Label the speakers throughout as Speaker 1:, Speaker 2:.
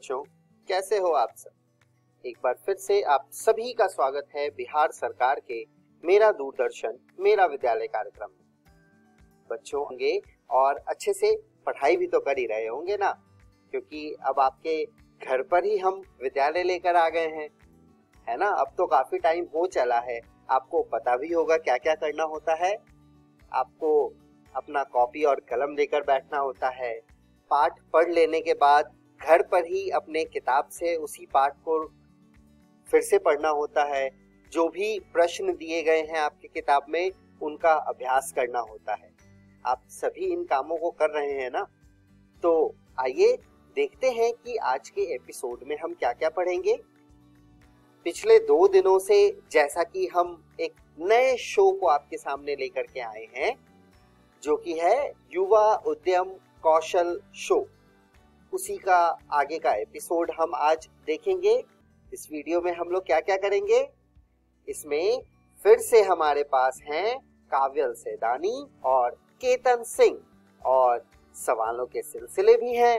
Speaker 1: बच्चों, कैसे हो आप सब? एक बार फिर से आप सभी का स्वागत है बिहार सरकार के मेरा दूरदर्शन मेरा विद्यालय कार्यक्रम में। बच्चों होंगे और अच्छे से पढ़ाई भी तो कर ही रहे होंगे ना, क्योंकि अब आपके घर पर ही हम विद्यालय लेकर आ गए हैं, है ना। अब तो काफी टाइम हो चला है, आपको पता भी होगा क्या क्या करना होता है। आपको अपना कॉपी और कलम लेकर बैठना होता है। पाठ पढ़ लेने के बाद घर पर ही अपने किताब से उसी पाठ को फिर से पढ़ना होता है। जो भी प्रश्न दिए गए हैं आपकी किताब में, उनका अभ्यास करना होता है। आप सभी इन कामों को कर रहे हैं ना? तो आइए देखते हैं कि आज के एपिसोड में हम क्या क्या पढ़ेंगे। पिछले 2 दिनों से जैसा कि हम एक नए शो को आपके सामने लेकर के आए हैं, जो कि है युवा उद्यम कौशल शो, उसी का आगे का एपिसोड हम आज देखेंगे। इस वीडियो में हम लोग क्या क्या करेंगे, इसमें फिर से हमारे पास हैं काव्यल सेदानी और केतन सिंह, और सवालों के सिलसिले भी हैं।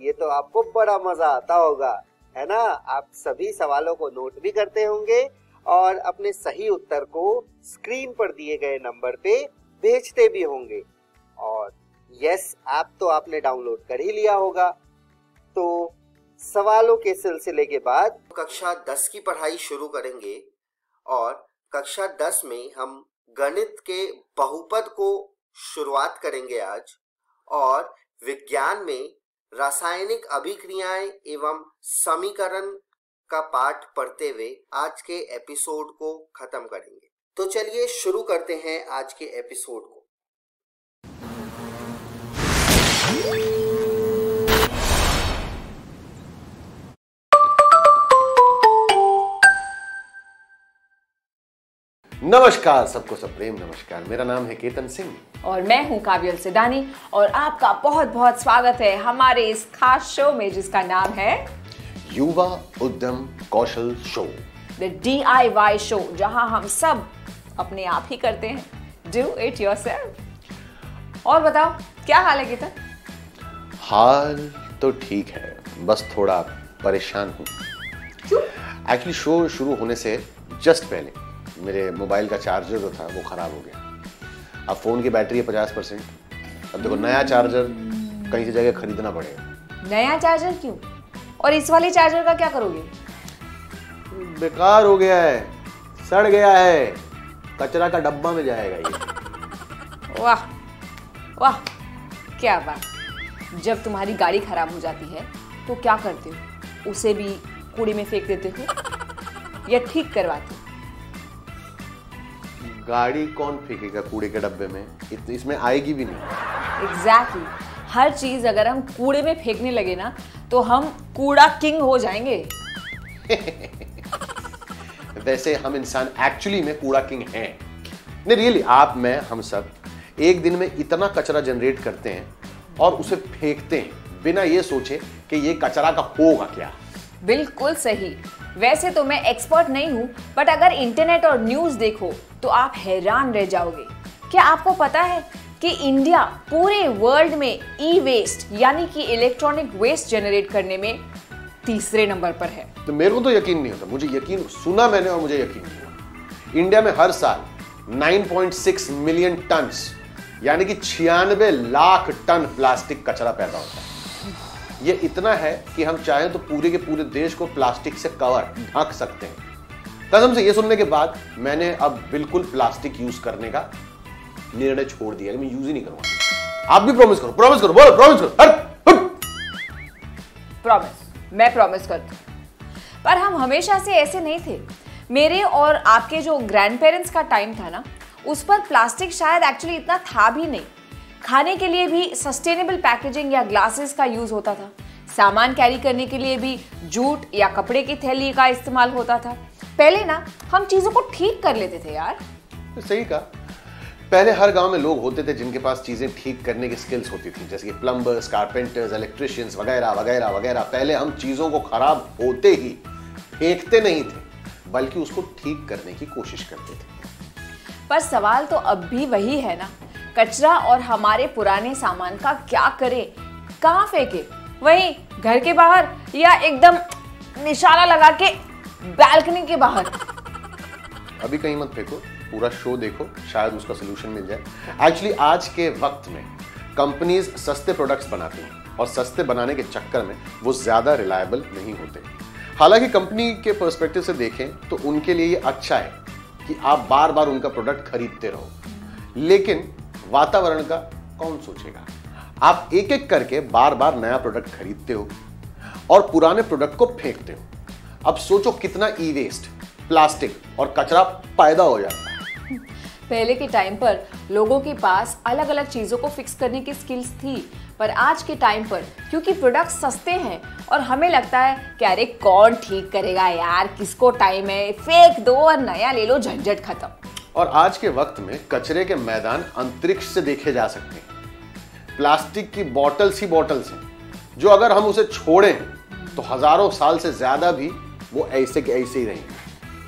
Speaker 1: ये तो आपको बड़ा मजा आता होगा, है ना। आप सभी सवालों को नोट भी करते होंगे और अपने सही उत्तर को स्क्रीन पर दिए गए नंबर पे भेजते भी होंगे। और यस ऐप तो आपने डाउनलोड कर ही लिया होगा। तो सवालों के सिलसिले के बाद कक्षा 10 की पढ़ाई शुरू करेंगे, और कक्षा 10 में हम गणित के बहुपद को शुरुआत करेंगे आज, और विज्ञान में रासायनिक अभिक्रियाएं एवं समीकरण का पाठ पढ़ते हुए आज के एपिसोड को खत्म करेंगे। तो चलिए शुरू करते हैं आज के एपिसोड को।
Speaker 2: नमस्कार सबको, सब प्रेम नमस्कार। मेरा नाम है केतन सिंह
Speaker 3: और मैं हूं काव्यल सेदानी, और आपका बहुत बहुत स्वागत है हमारे इस खास शो में जिसका नाम है
Speaker 2: युवा उद्यम कौशल शो,
Speaker 3: द DIY शो, जहां हम सब अपने आप ही करते हैं, डू इट योरसेल्फ। और बताओ क्या हाल है केतन?
Speaker 2: हाल तो ठीक है, बस थोड़ा परेशान हूँ।
Speaker 3: क्यों?
Speaker 2: एक्चुअली शो शुरू होने से जस्ट पहले मेरे मोबाइल का चार्जर जो था वो खराब हो गया। अब फोन की बैटरी है 50%। अब देखो नया चार्जर कहीं से जगह खरीदना पड़ेगा।
Speaker 3: नया चार्जर क्यों? और इस वाले चार्जर का क्या करोगे?
Speaker 2: बेकार हो गया है, सड़ गया है, कचरा का डब्बा में जाएगा ये।
Speaker 3: वाह वाह, क्या बात। जब तुम्हारी गाड़ी खराब हो जाती है तो क्या करते हो? उसे भी कूड़े में फेंक देते हो या ठीक करवाते हो?
Speaker 2: गाड़ी कौन फेंकेगा कूड़े के डब्बे में? इसमें आएगी भी नहीं।
Speaker 3: एग्जैक्टली। हर चीज अगर हम कूड़े में फेंकने लगे ना, तो हम कूड़ा किंग हो जाएंगे।
Speaker 2: वैसे हम इंसान एक्चुअली में कूड़ा किंग हैं। नहीं रियली, आप मैं हम सब एक दिन में इतना कचरा जनरेट करते हैं और उसे फेंकते हैं बिना ये सोचे कि ये कचरा का होगा क्या।
Speaker 3: बिल्कुल सही। वैसे तो मैं एक्सपर्ट नहीं हूं, बट अगर इंटरनेट और न्यूज देखो तो आप हैरान रह जाओगे। क्या आपको पता है कि इंडिया पूरे वर्ल्ड में ई वेस्ट यानी कि इलेक्ट्रॉनिक वेस्ट जनरेट करने में तीसरे नंबर पर है?
Speaker 2: तो मेरे को तो यकीन नहीं होता। मुझे यकीन, सुना मैंने और मुझे यकीन नहीं हुआ। इंडिया में हर साल 9.6 मिलियन टन यानी कि 96 लाख टन प्लास्टिक कचरा पैदा होता है। ये इतना है कि हम चाहें तो पूरे के पूरे देश को प्लास्टिक से कवर ढक सकते हैं। कसम से ये सुनने के बाद मैंने अब बिल्कुल प्लास्टिक यूज करने का निर्णय छोड़ दिया कि मैं यूज ही नहीं करूंगा। आप भी प्रॉमिस करो, प्रॉमिस करो, बोलो प्रॉमिस करो।
Speaker 3: प्रॉमिस, मैं प्रॉमिस करती हूं। पर हम हमेशा से ऐसे नहीं थे। मेरे और आपके जो ग्रैंड पेरेंट्स का टाइम था ना, उस पर प्लास्टिक शायद एक्चुअली इतना था भी नहीं। खाने के लिए भी सस्टेनेबल पैकेजिंग या ग्लासेस का यूज होता था। सामान कैरी करने के लिए भी जूट या कपड़े की थैली का इस्तेमाल होता था। पहले ना हम चीजों को ठीक कर लेते थे यार।
Speaker 2: सही कहा। पहले हर गांव में लोग होते थे जिनके पास चीजें ठीक करने की स्किल्स होती थी, जैसे कि प्लम्बर्स, कारपेंटर्स, इलेक्ट्रिशियंस वगैरह वगैरह वगैरह। पहले हम चीजों को खराब होते ही फेंकते नहीं थे, बल्कि उसको ठीक करने की कोशिश करते थे।
Speaker 3: पर सवाल तो अब भी वही है ना, कचरा और हमारे पुराने सामान का क्या करें, कहाँ फेंके? वहीं घर के बाहर या एकदम निशाना लगा के बालकनी के बाहर।
Speaker 2: अभी कहीं मत फेंको, पूरा शो देखो, शायद उसका सोल्यूशन मिल जाए। एक्चुअली आज के वक्त में कंपनीज सस्ते प्रोडक्ट्स बनाती हैं और सस्ते बनाने के चक्कर में वो ज्यादा रिलायबल नहीं होते। हालांकि कंपनी के पर्सपेक्टिव से देखें तो उनके लिए ये अच्छा है कि आप बार बार उनका प्रोडक्ट खरीदते रहो, लेकिन वातावरण का कौन सोचेगा? आप एक एक करके बार बार नया प्रोडक्ट खरीदते हो और पुराने प्रोडक्ट को फेंकते हो। अब सोचो कितना ई वेस्ट, प्लास्टिक और कचरा पैदा हो जाता है।
Speaker 3: पहले के टाइम पर लोगों के पास अलग अलग चीजों को फिक्स करने की स्किल्स थी, पर आज के टाइम पर क्योंकि प्रोडक्ट सस्ते हैं और हमें लगता है कि अरे कौन ठीक करेगा यार, किसको टाइम है, फेंक दो और नया ले लो, झंझट खत्म।
Speaker 2: और आज के वक्त में कचरे के मैदान अंतरिक्ष से देखे जा सकते हैं। प्लास्टिक की बॉटल्स ही बॉटल्स हैं, जो अगर हम उसे छोड़ें तो हजारों साल से ज्यादा भी वो ऐसे के ऐसे ही रहेंगे।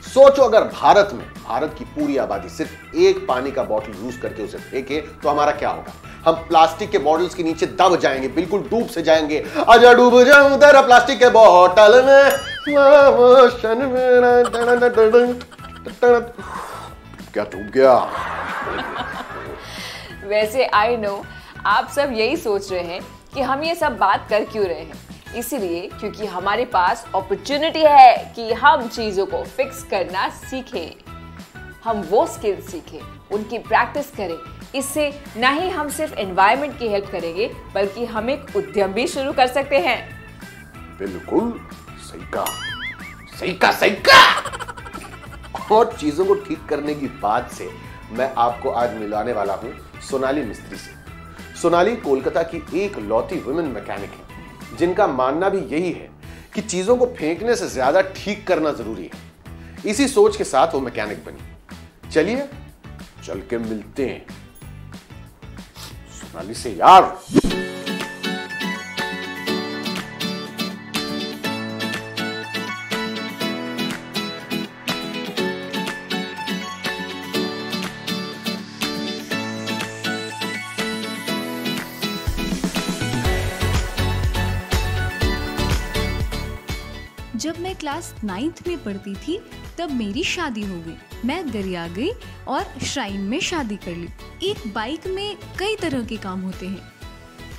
Speaker 2: सोचो अगर भारत की पूरी आबादी सिर्फ एक पानी का बॉटल यूज करके उसे फेंके तो हमारा क्या होगा? हम प्लास्टिक के बॉटल्स के नीचे दब जाएंगे, बिल्कुल डूब से जाएंगे। आजा डूब जाऊं तेरा प्लास्टिक के बॉटल में, क्या डूब गया।
Speaker 3: वैसे आई नो आप सब यही सोच रहे हैं कि हम ये सब बात कर क्यों रहे हैं। इसीलिए क्योंकि हमारे पास अपॉर्चुनिटी है कि हम चीजों को फिक्स करना सीखें, हम वो स्किल सीखें, उनकी प्रैक्टिस करें। इससे ना ही हम सिर्फ एनवायरनमेंट की हेल्प करेंगे बल्कि हम एक उद्यम भी शुरू कर सकते हैं।
Speaker 2: बिल्कुल सही कहा। और चीजों को ठीक करने की बात से मैं आपको आज मिलाने वाला हूं सोनाली मिस्त्री से। सोनाली कोलकाता की एक लौती वुमेन मैकेनिक है जिनका मानना भी यही है कि चीजों को फेंकने से ज्यादा ठीक करना जरूरी है। इसी सोच के साथ वो मैकेनिक बनी। चलिए चल के मिलते हैं सोनाली से यार।
Speaker 4: जब मैं क्लास 9th में पढ़ती थी तब मेरी शादी हो गई। मैं दरिया गई और श्राइन में शादी कर ली। एक बाइक में कई तरह के काम होते हैं,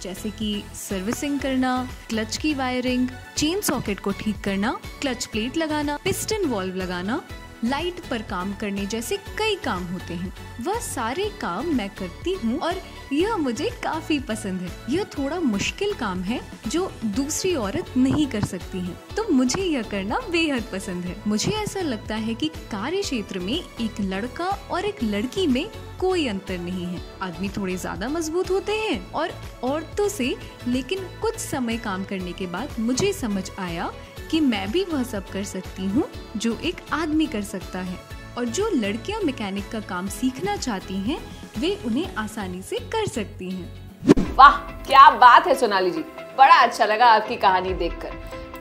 Speaker 4: जैसे कि सर्विसिंग करना, क्लच की वायरिंग, चेन सॉकेट को ठीक करना, क्लच प्लेट लगाना, पिस्टन वॉल्व लगाना, लाइट पर काम करने जैसे कई काम होते हैं। वह सारे काम मैं करती हूँ और यह मुझे काफी पसंद है। यह थोड़ा मुश्किल काम है जो दूसरी औरत नहीं कर सकती है, तो मुझे यह करना बेहद पसंद है। मुझे ऐसा लगता है कि कार्य क्षेत्र में एक लड़का और एक लड़की में कोई अंतर नहीं है। आदमी थोड़े ज्यादा मजबूत होते हैं और औरतों से, लेकिन कुछ समय काम करने के बाद मुझे समझ आया कि मैं भी वह सब कर सकती हूँ जो एक आदमी कर सकता है, और जो लड़कियाँ मैकेनिक का काम सीखना चाहती हैं वे उन्हें आसानी से कर सकती हैं।
Speaker 3: वाह क्या बात है सोनाली जी, बड़ा अच्छा लगा आपकी कहानी देखकर।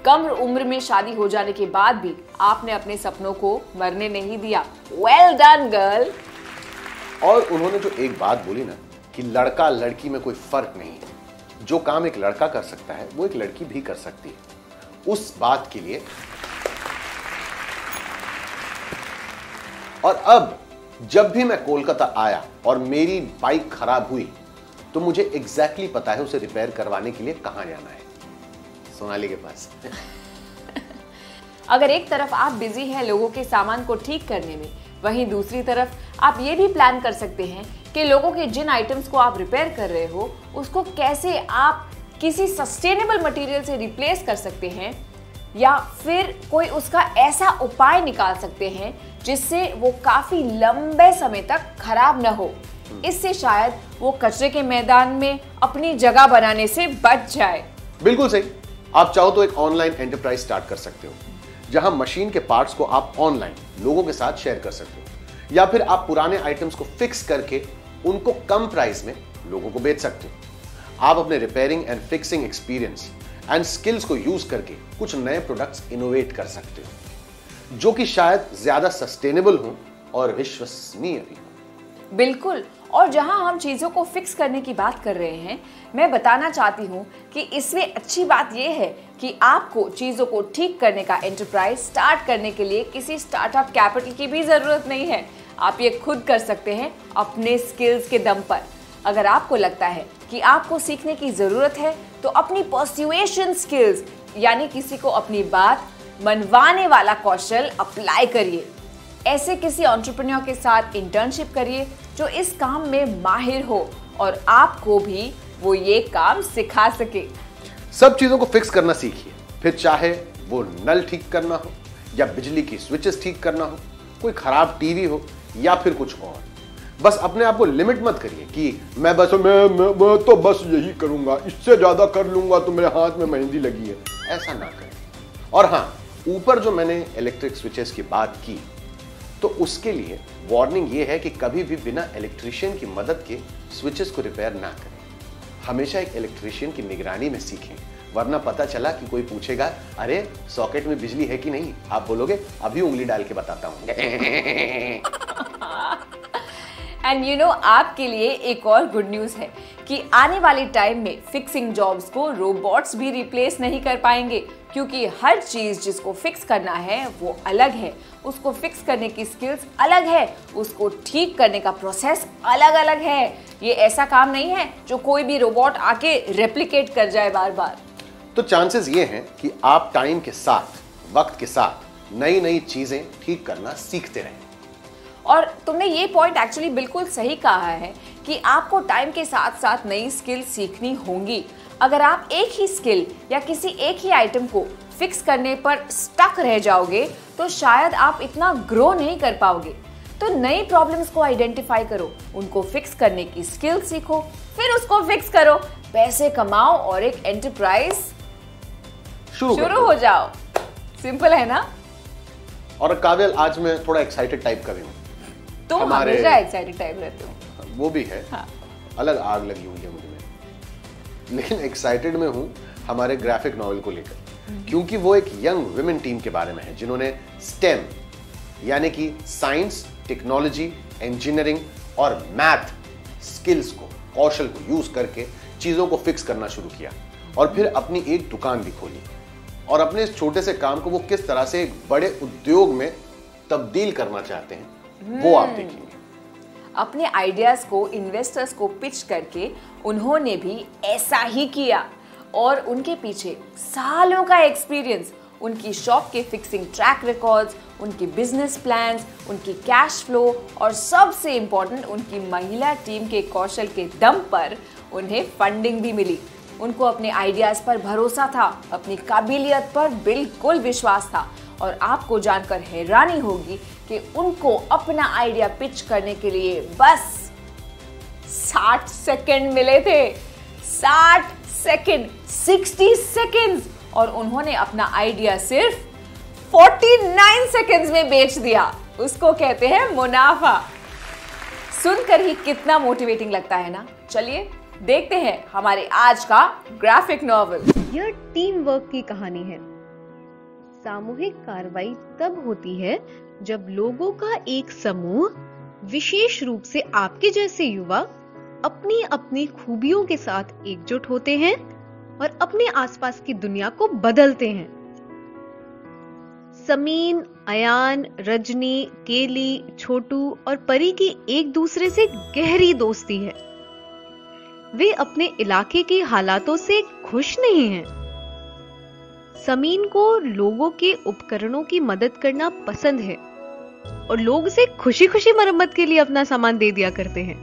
Speaker 3: कम उम्र में शादी हो जाने के बाद भी आपने अपने सपनों को मरने नहीं दिया। Well done girl.
Speaker 2: और उन्होंने जो एक बात बोली ना कि लड़का लड़की में कोई फर्क नहीं है, जो काम एक लड़का कर सकता है वो एक लड़की भी कर सकती है, उस बात के लिए। और अब जब भी मैं कोलकाता आया और मेरी बाइक खराब हुई तो मुझे एग्जैक्टली पता है उसे रिपेयर करवाने के लिए कहां जाना है, सोनाली के पास।
Speaker 3: अगर एक तरफ आप बिजी हैं लोगों के सामान को ठीक करने में, वहीं दूसरी तरफ आप ये भी प्लान कर सकते हैं कि लोगों के जिन आइटम्स को आप रिपेयर कर रहे हो उसको कैसे आप किसी सस्टेनेबल मटेरियल से रिप्लेस कर सकते हैं, या फिर कोई उसका ऐसा उपाय निकाल सकते हैं जिससे वो काफी लंबे समय तक खराब न हो। इससे शायद वो कचरे के मैदान में अपनी जगह बनाने से बच जाए।
Speaker 2: बिल्कुल सही। आप चाहो तो एक ऑनलाइन एंटरप्राइज स्टार्ट कर सकते हो जहां मशीन के पार्ट्स को आप ऑनलाइन लोगों के साथ शेयर कर सकते हो, या फिर आप पुराने आइटम्स को फिक्स करके उनको कम प्राइस में लोगों को बेच सकते हो। आप अपने repairing and fixing experience and skills को यूज करके कुछ नए प्रोडक्ट्स इनोवेट कर सकते हो जो कि शायद ज्यादा सस्टेनेबल हो और विश्वसनीय भी हो।
Speaker 3: बिल्कुल, और जहां हम चीज़ों को फिक्स करने की बात कर रहे हैं, मैं बताना चाहती हूं कि इसमें अच्छी बात यह है कि आपको चीज़ों को ठीक करने का एंटरप्राइज स्टार्ट करने के लिए किसी स्टार्टअप कैपिटल की भी ज़रूरत नहीं है। आप ये खुद कर सकते हैं अपने स्किल्स के दम पर। अगर आपको लगता है कि आपको सीखने की ज़रूरत है तो अपनी पर्सुएशन स्किल्स यानी किसी को अपनी बात मनवाने वाला कौशल अप्लाई करिए। ऐसे किसी एंटरप्रेन्योर के साथ इंटर्नशिप करिए जो इस काम में माहिर हो और आपको भी वो ये काम सिखा सके।
Speaker 2: सब चीजों को फिक्स करना सीखिए, फिर चाहे वो नल ठीक करना हो या बिजली की स्विचेस ठीक करना हो, कोई खराब टीवी हो या फिर कुछ और। बस अपने आप को लिमिट मत करिए कि मैं तो बस यही करूंगा, इससे ज्यादा कर लूंगा तो मेरे हाथ में मेहंदी लगी है। ऐसा ना करें। और हाँ, ऊपर जो मैंने इलेक्ट्रिक स्विचेस की बात की तो उसके लिए वार्निंग ये है कि कभी भी बिना इलेक्ट्रिशियन की मदद के स्विचेस को रिपेयर ना करें। हमेशा एक इलेक्ट्रिशियन की निगरानी में सीखें, वरना पता चला कि कोई पूछेगा अरे सॉकेट में बिजली है कि नहीं, आप बोलोगे अभी उंगली डाल के बताता हूं।
Speaker 3: एंड यू नो, आपके लिए एक और गुड न्यूज है कि आने वाले टाइम में फिक्सिंग जॉब्स को रोबोट्स भी रिप्लेस नहीं कर पाएंगे, क्योंकि हर चीज जिसको फिक्स करना है वो अलग है, उसको फिक्स करने की स्किल्स अलग है, उसको ठीक करने का प्रोसेस अलग अलग है। ये ऐसा काम नहीं है जो कोई भी रोबोट आके रेप्लिकेट कर जाए बार बार।
Speaker 2: तो चांसेस ये हैं कि आप टाइम के साथ, वक्त के साथ नई नई चीजें ठीक करना सीखते रहें।
Speaker 3: और तुमने ये पॉइंट एक्चुअली बिल्कुल सही कहा है कि आपको टाइम के साथ साथ नई स्किल सीखनी होंगी। अगर आप एक ही स्किल या किसी एक ही आइटम को फिक्स करने पर स्टक रह जाओगे तो शायद आप इतना ग्रो नहीं कर पाओगे। तो नई प्रॉब्लम्स को आइडेंटिफाई करो, उनको फिक्स करने की स्किल सीखो, फिर उसको फिक्स करो, पैसे कमाओ और एक एंटरप्राइज शुरू हो जाओ। सिंपल है ना?
Speaker 2: और काव्यल, आज मैं थोड़ा एक्साइटेड टाइप का भी हूँ।
Speaker 3: तुम हमेशा एक्साइटेड टाइप रहते हो।
Speaker 2: वो भी है। हाँ। अलग आग लगी हुई है मुझे में। लेकिन एक्साइटेड में हूँ हमारे ग्राफिक नॉवेल को लेकर, क्योंकि वो एक यंग वुमेन टीम के बारे में है जिन्होंने स्टेम यानी कि साइंस, टेक्नोलॉजी, इंजीनियरिंग और मैथ स्किल्स को, कौशल को यूज करके चीजों को फिक्स करना शुरू किया और फिर अपनी एक दुकान भी खोली। और अपने इस छोटे से काम को वो किस तरह से एक बड़े उद्योग में तब्दील करना चाहते हैं वो आप देखेंगे।
Speaker 3: अपने आइडियाज को इन्वेस्टर्स को पिच करके उन्होंने भी ऐसा ही किया और उनके पीछे सालों का एक्सपीरियंस, उनकी शॉप के फिक्सिंग ट्रैक रिकॉर्ड्स, उनके बिजनेस प्लान्स, उनकी कैश फ्लो और सबसे इंपॉर्टेंट उनकी महिला टीम के कौशल के दम पर उन्हें फंडिंग भी मिली। उनको अपने आइडियाज पर भरोसा था, अपनी काबिलियत पर बिल्कुल विश्वास था और आपको जानकर हैरानी होगी कि उनको अपना आइडिया पिच करने के लिए बस 60 सेकंड मिले थे। 60 सेकंड, 60 सेकंड्स, और उन्होंने अपना आइडिया सिर्फ 49 सेकंड्स में बेच दिया। उसको कहते हैं मुनाफा। सुनकर ही कितना मोटिवेटिंग लगता है ना। चलिए देखते हैं हमारे आज का ग्राफिक नॉवेल।
Speaker 4: यह टीम वर्क की कहानी है। सामूहिक कार्रवाई तब होती है जब लोगों का एक समूह, विशेष रूप से आपके जैसे युवा, अपनी अपनी खूबियों के साथ एकजुट होते हैं और अपने आसपास की दुनिया को बदलते हैं। समीन, अयान, रजनी, केली, छोटू और परी की एक दूसरे से गहरी दोस्ती है। वे अपने इलाके के हालातों से खुश नहीं हैं। समीन को लोगों के उपकरणों की मदद करना पसंद है और लोग उसे खुशी खुशी मरम्मत के लिए अपना सामान दे दिया करते हैं,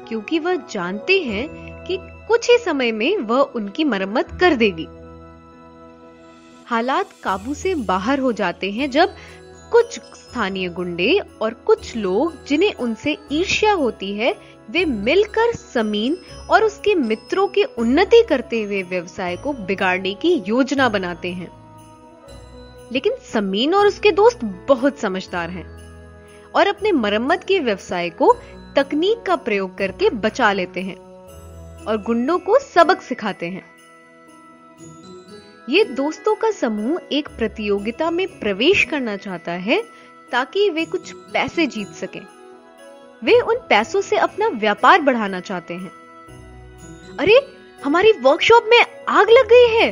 Speaker 4: क्योंकि वह जानते हैं कि कुछ ही समय में वह उनकी मरम्मत कर देगी। हालात काबू से बाहर हो जाते हैं जब कुछ स्थानीय गुंडे और कुछ लोग जिन्हें उनसे ईर्ष्या होती है, वे मिलकर समीन और उसके मित्रों की उन्नति करते हुए व्यवसाय को बिगाड़ने की योजना बनाते हैं। लेकिन समीन और उसके दोस्त बहुत समझदार हैं और अपने मरम्मत के व्यवसाय को तकनीक का प्रयोग करके बचा लेते हैं और गुंडों को सबक सिखाते हैं। ये दोस्तों का समूह एक प्रतियोगिता में प्रवेश करना चाहता है ताकि वे कुछ पैसे जीत सकें।
Speaker 5: वे उन पैसों से अपना व्यापार बढ़ाना चाहते हैं। अरे, हमारी वर्कशॉप में आग लग गई है,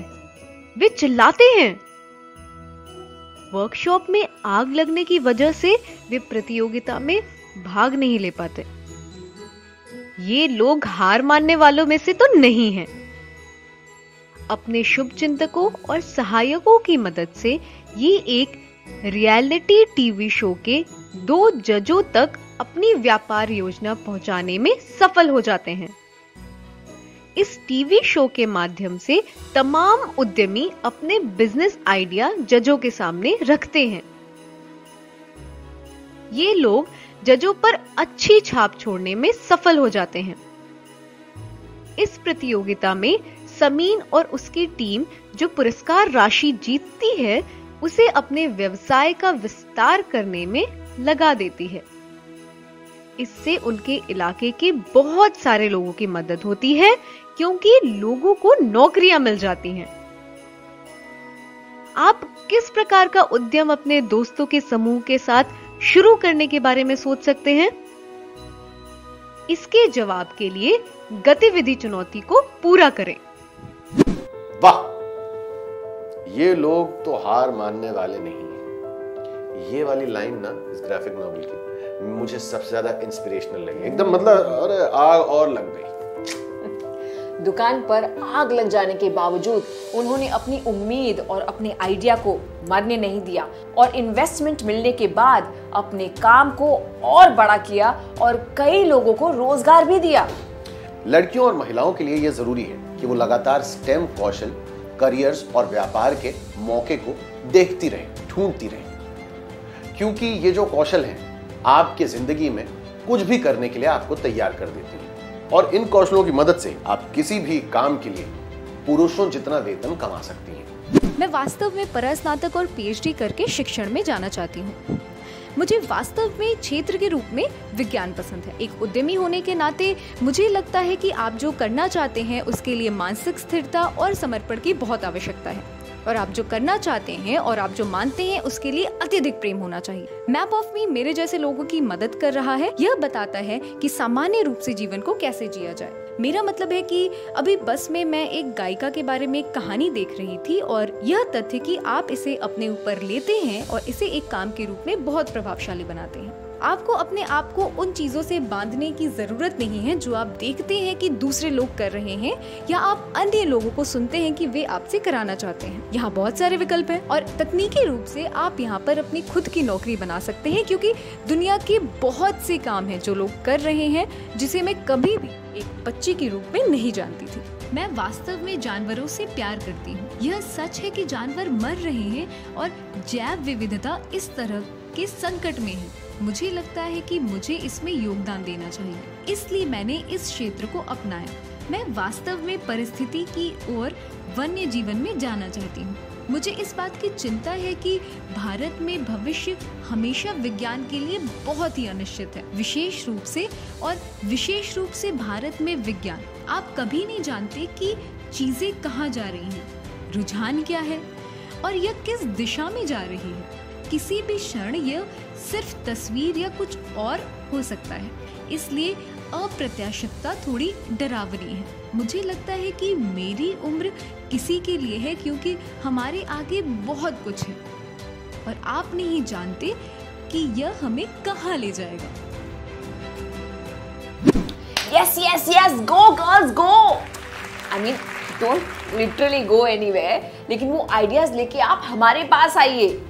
Speaker 5: वे चिल्लाते हैं। वर्कशॉप में आग लगने की वजह से वे प्रतियोगिता में भाग नहीं ले पाते। ये लोग हार मानने वालों में से तो नहीं हैं। अपने शुभचिंतकों और सहायकों की मदद से ये एक रियलिटी टीवी शो के 2 जजों तक अपनी व्यापार योजना पहुंचाने में सफल हो जाते हैं। इस टीवी शो के माध्यम से तमाम उद्यमी अपने बिजनेस आइडिया जजों के सामने रखते हैं। ये लोग जजों पर अच्छी छाप छोड़ने में सफल हो जाते हैं। इस प्रतियोगिता में समीन और उसकी टीम जो पुरस्कार राशि जीतती है उसे अपने व्यवसाय का विस्तार करने में लगा देती है। इससे उनके इलाके के बहुत सारे लोगों की मदद होती है क्योंकि लोगों को नौकरियां मिल जाती हैं। आप किस प्रकार का उद्यम अपने दोस्तों के समूह के साथ शुरू करने के बारे में सोच सकते हैं? इसके जवाब के लिए गतिविधि चुनौती को पूरा करें।
Speaker 2: वाह, ये लोग तो हार मानने वाले नहीं हैं। ये वाली लाइन ना इस ग्राफिक नॉवेल की मुझे सबसे ज्यादा इंस्पिरेशनल लगी। एकदम मतलब अरे आग और लग गई।
Speaker 3: दुकान पर आग लग जाने के बावजूद उन्होंने अपनी उम्मीद और अपने आइडिया को मरने नहीं दिया और इन्वेस्टमेंट मिलने के बाद अपने काम को और बड़ा किया और कई लोगों को रोजगार भी दिया।
Speaker 2: लड़कियों और महिलाओं के लिए यह जरूरी है कि वो लगातार स्टेम कौशल, करियर्स और व्यापार के मौके को देखती रहें, ढूंढती रहें, क्योंकि ये जो कौशल हैं आपके जिंदगी में कुछ भी करने के लिए आपको तैयार कर देती हैं और इन कौशलों की मदद से आप किसी भी काम के लिए पुरुषों जितना वेतन कमा सकती हैं।
Speaker 4: मैं वास्तव में परास्नातक और पीएचडी करके शिक्षण में जाना चाहती हूँ। मुझे वास्तव में क्षेत्र के रूप में विज्ञान पसंद है। एक उद्यमी होने के नाते मुझे लगता है कि आप जो करना चाहते हैं उसके लिए मानसिक स्थिरता और समर्पण की बहुत आवश्यकता है और आप जो करना चाहते हैं और आप जो मानते हैं उसके लिए अत्यधिक प्रेम होना चाहिए। मैप ऑफ मी मेरे जैसे लोगों की मदद कर रहा है। यह बताता है कि सामान्य रूप से जीवन को कैसे जिया जाए। मेरा मतलब है कि अभी बस में मैं एक गायिका के बारे में एक कहानी देख रही थी और यह तथ्य कि आप इसे अपने ऊपर लेते हैं और इसे एक काम के रूप में बहुत प्रभावशाली बनाते हैं। आपको अपने आप को उन चीजों से बांधने की जरूरत नहीं है जो आप देखते हैं कि दूसरे लोग कर रहे हैं या आप अन्य लोगों को सुनते हैं कि वे आपसे कराना चाहते हैं। यहाँ बहुत सारे विकल्प हैं और तकनीकी रूप से आप यहाँ पर अपनी खुद की नौकरी बना सकते हैं क्योंकि दुनिया के बहुत से काम हैं जो लोग कर रहे हैं जिसे मैं कभी भी एक बच्ची के रूप में नहीं जानती थी।
Speaker 5: मैं वास्तव में जानवरों से प्यार करती हूँ। यह सच है कि जानवर मर रहे हैं और जैव विविधता इस तरह के संकट में है। मुझे लगता है कि मुझे इसमें योगदान देना चाहिए, इसलिए मैंने इस क्षेत्र को अपनाया। मैं वास्तव में परिस्थिति की ओर वन्य जीवन में जाना चाहती हूँ। मुझे इस बात की चिंता है कि भारत में भविष्य हमेशा विज्ञान के लिए बहुत ही अनिश्चित है, विशेष रूप से भारत में विज्ञान। आप कभी नहीं जानते कि चीजें कहाँ जा रही हैं, रुझान क्या है और यह किस दिशा में जा रही है। किसी भी क्षण यह सिर्फ तस्वीर या कुछ और हो सकता है, इसलिए अप्रत्याशितता थोड़ी डरावनी है। मुझे लगता है कि मेरी उम्र किसी के लिए है क्योंकि हमारे आगे बहुत कुछ है और आप नहीं जानते कि यह हमें कहाँ ले जाएगा।
Speaker 3: Yes, yes, yes, go girls, go! I mean, don't literally go anywhere, लेकिन वो आइडियाज लेके आप हमारे पास आइए।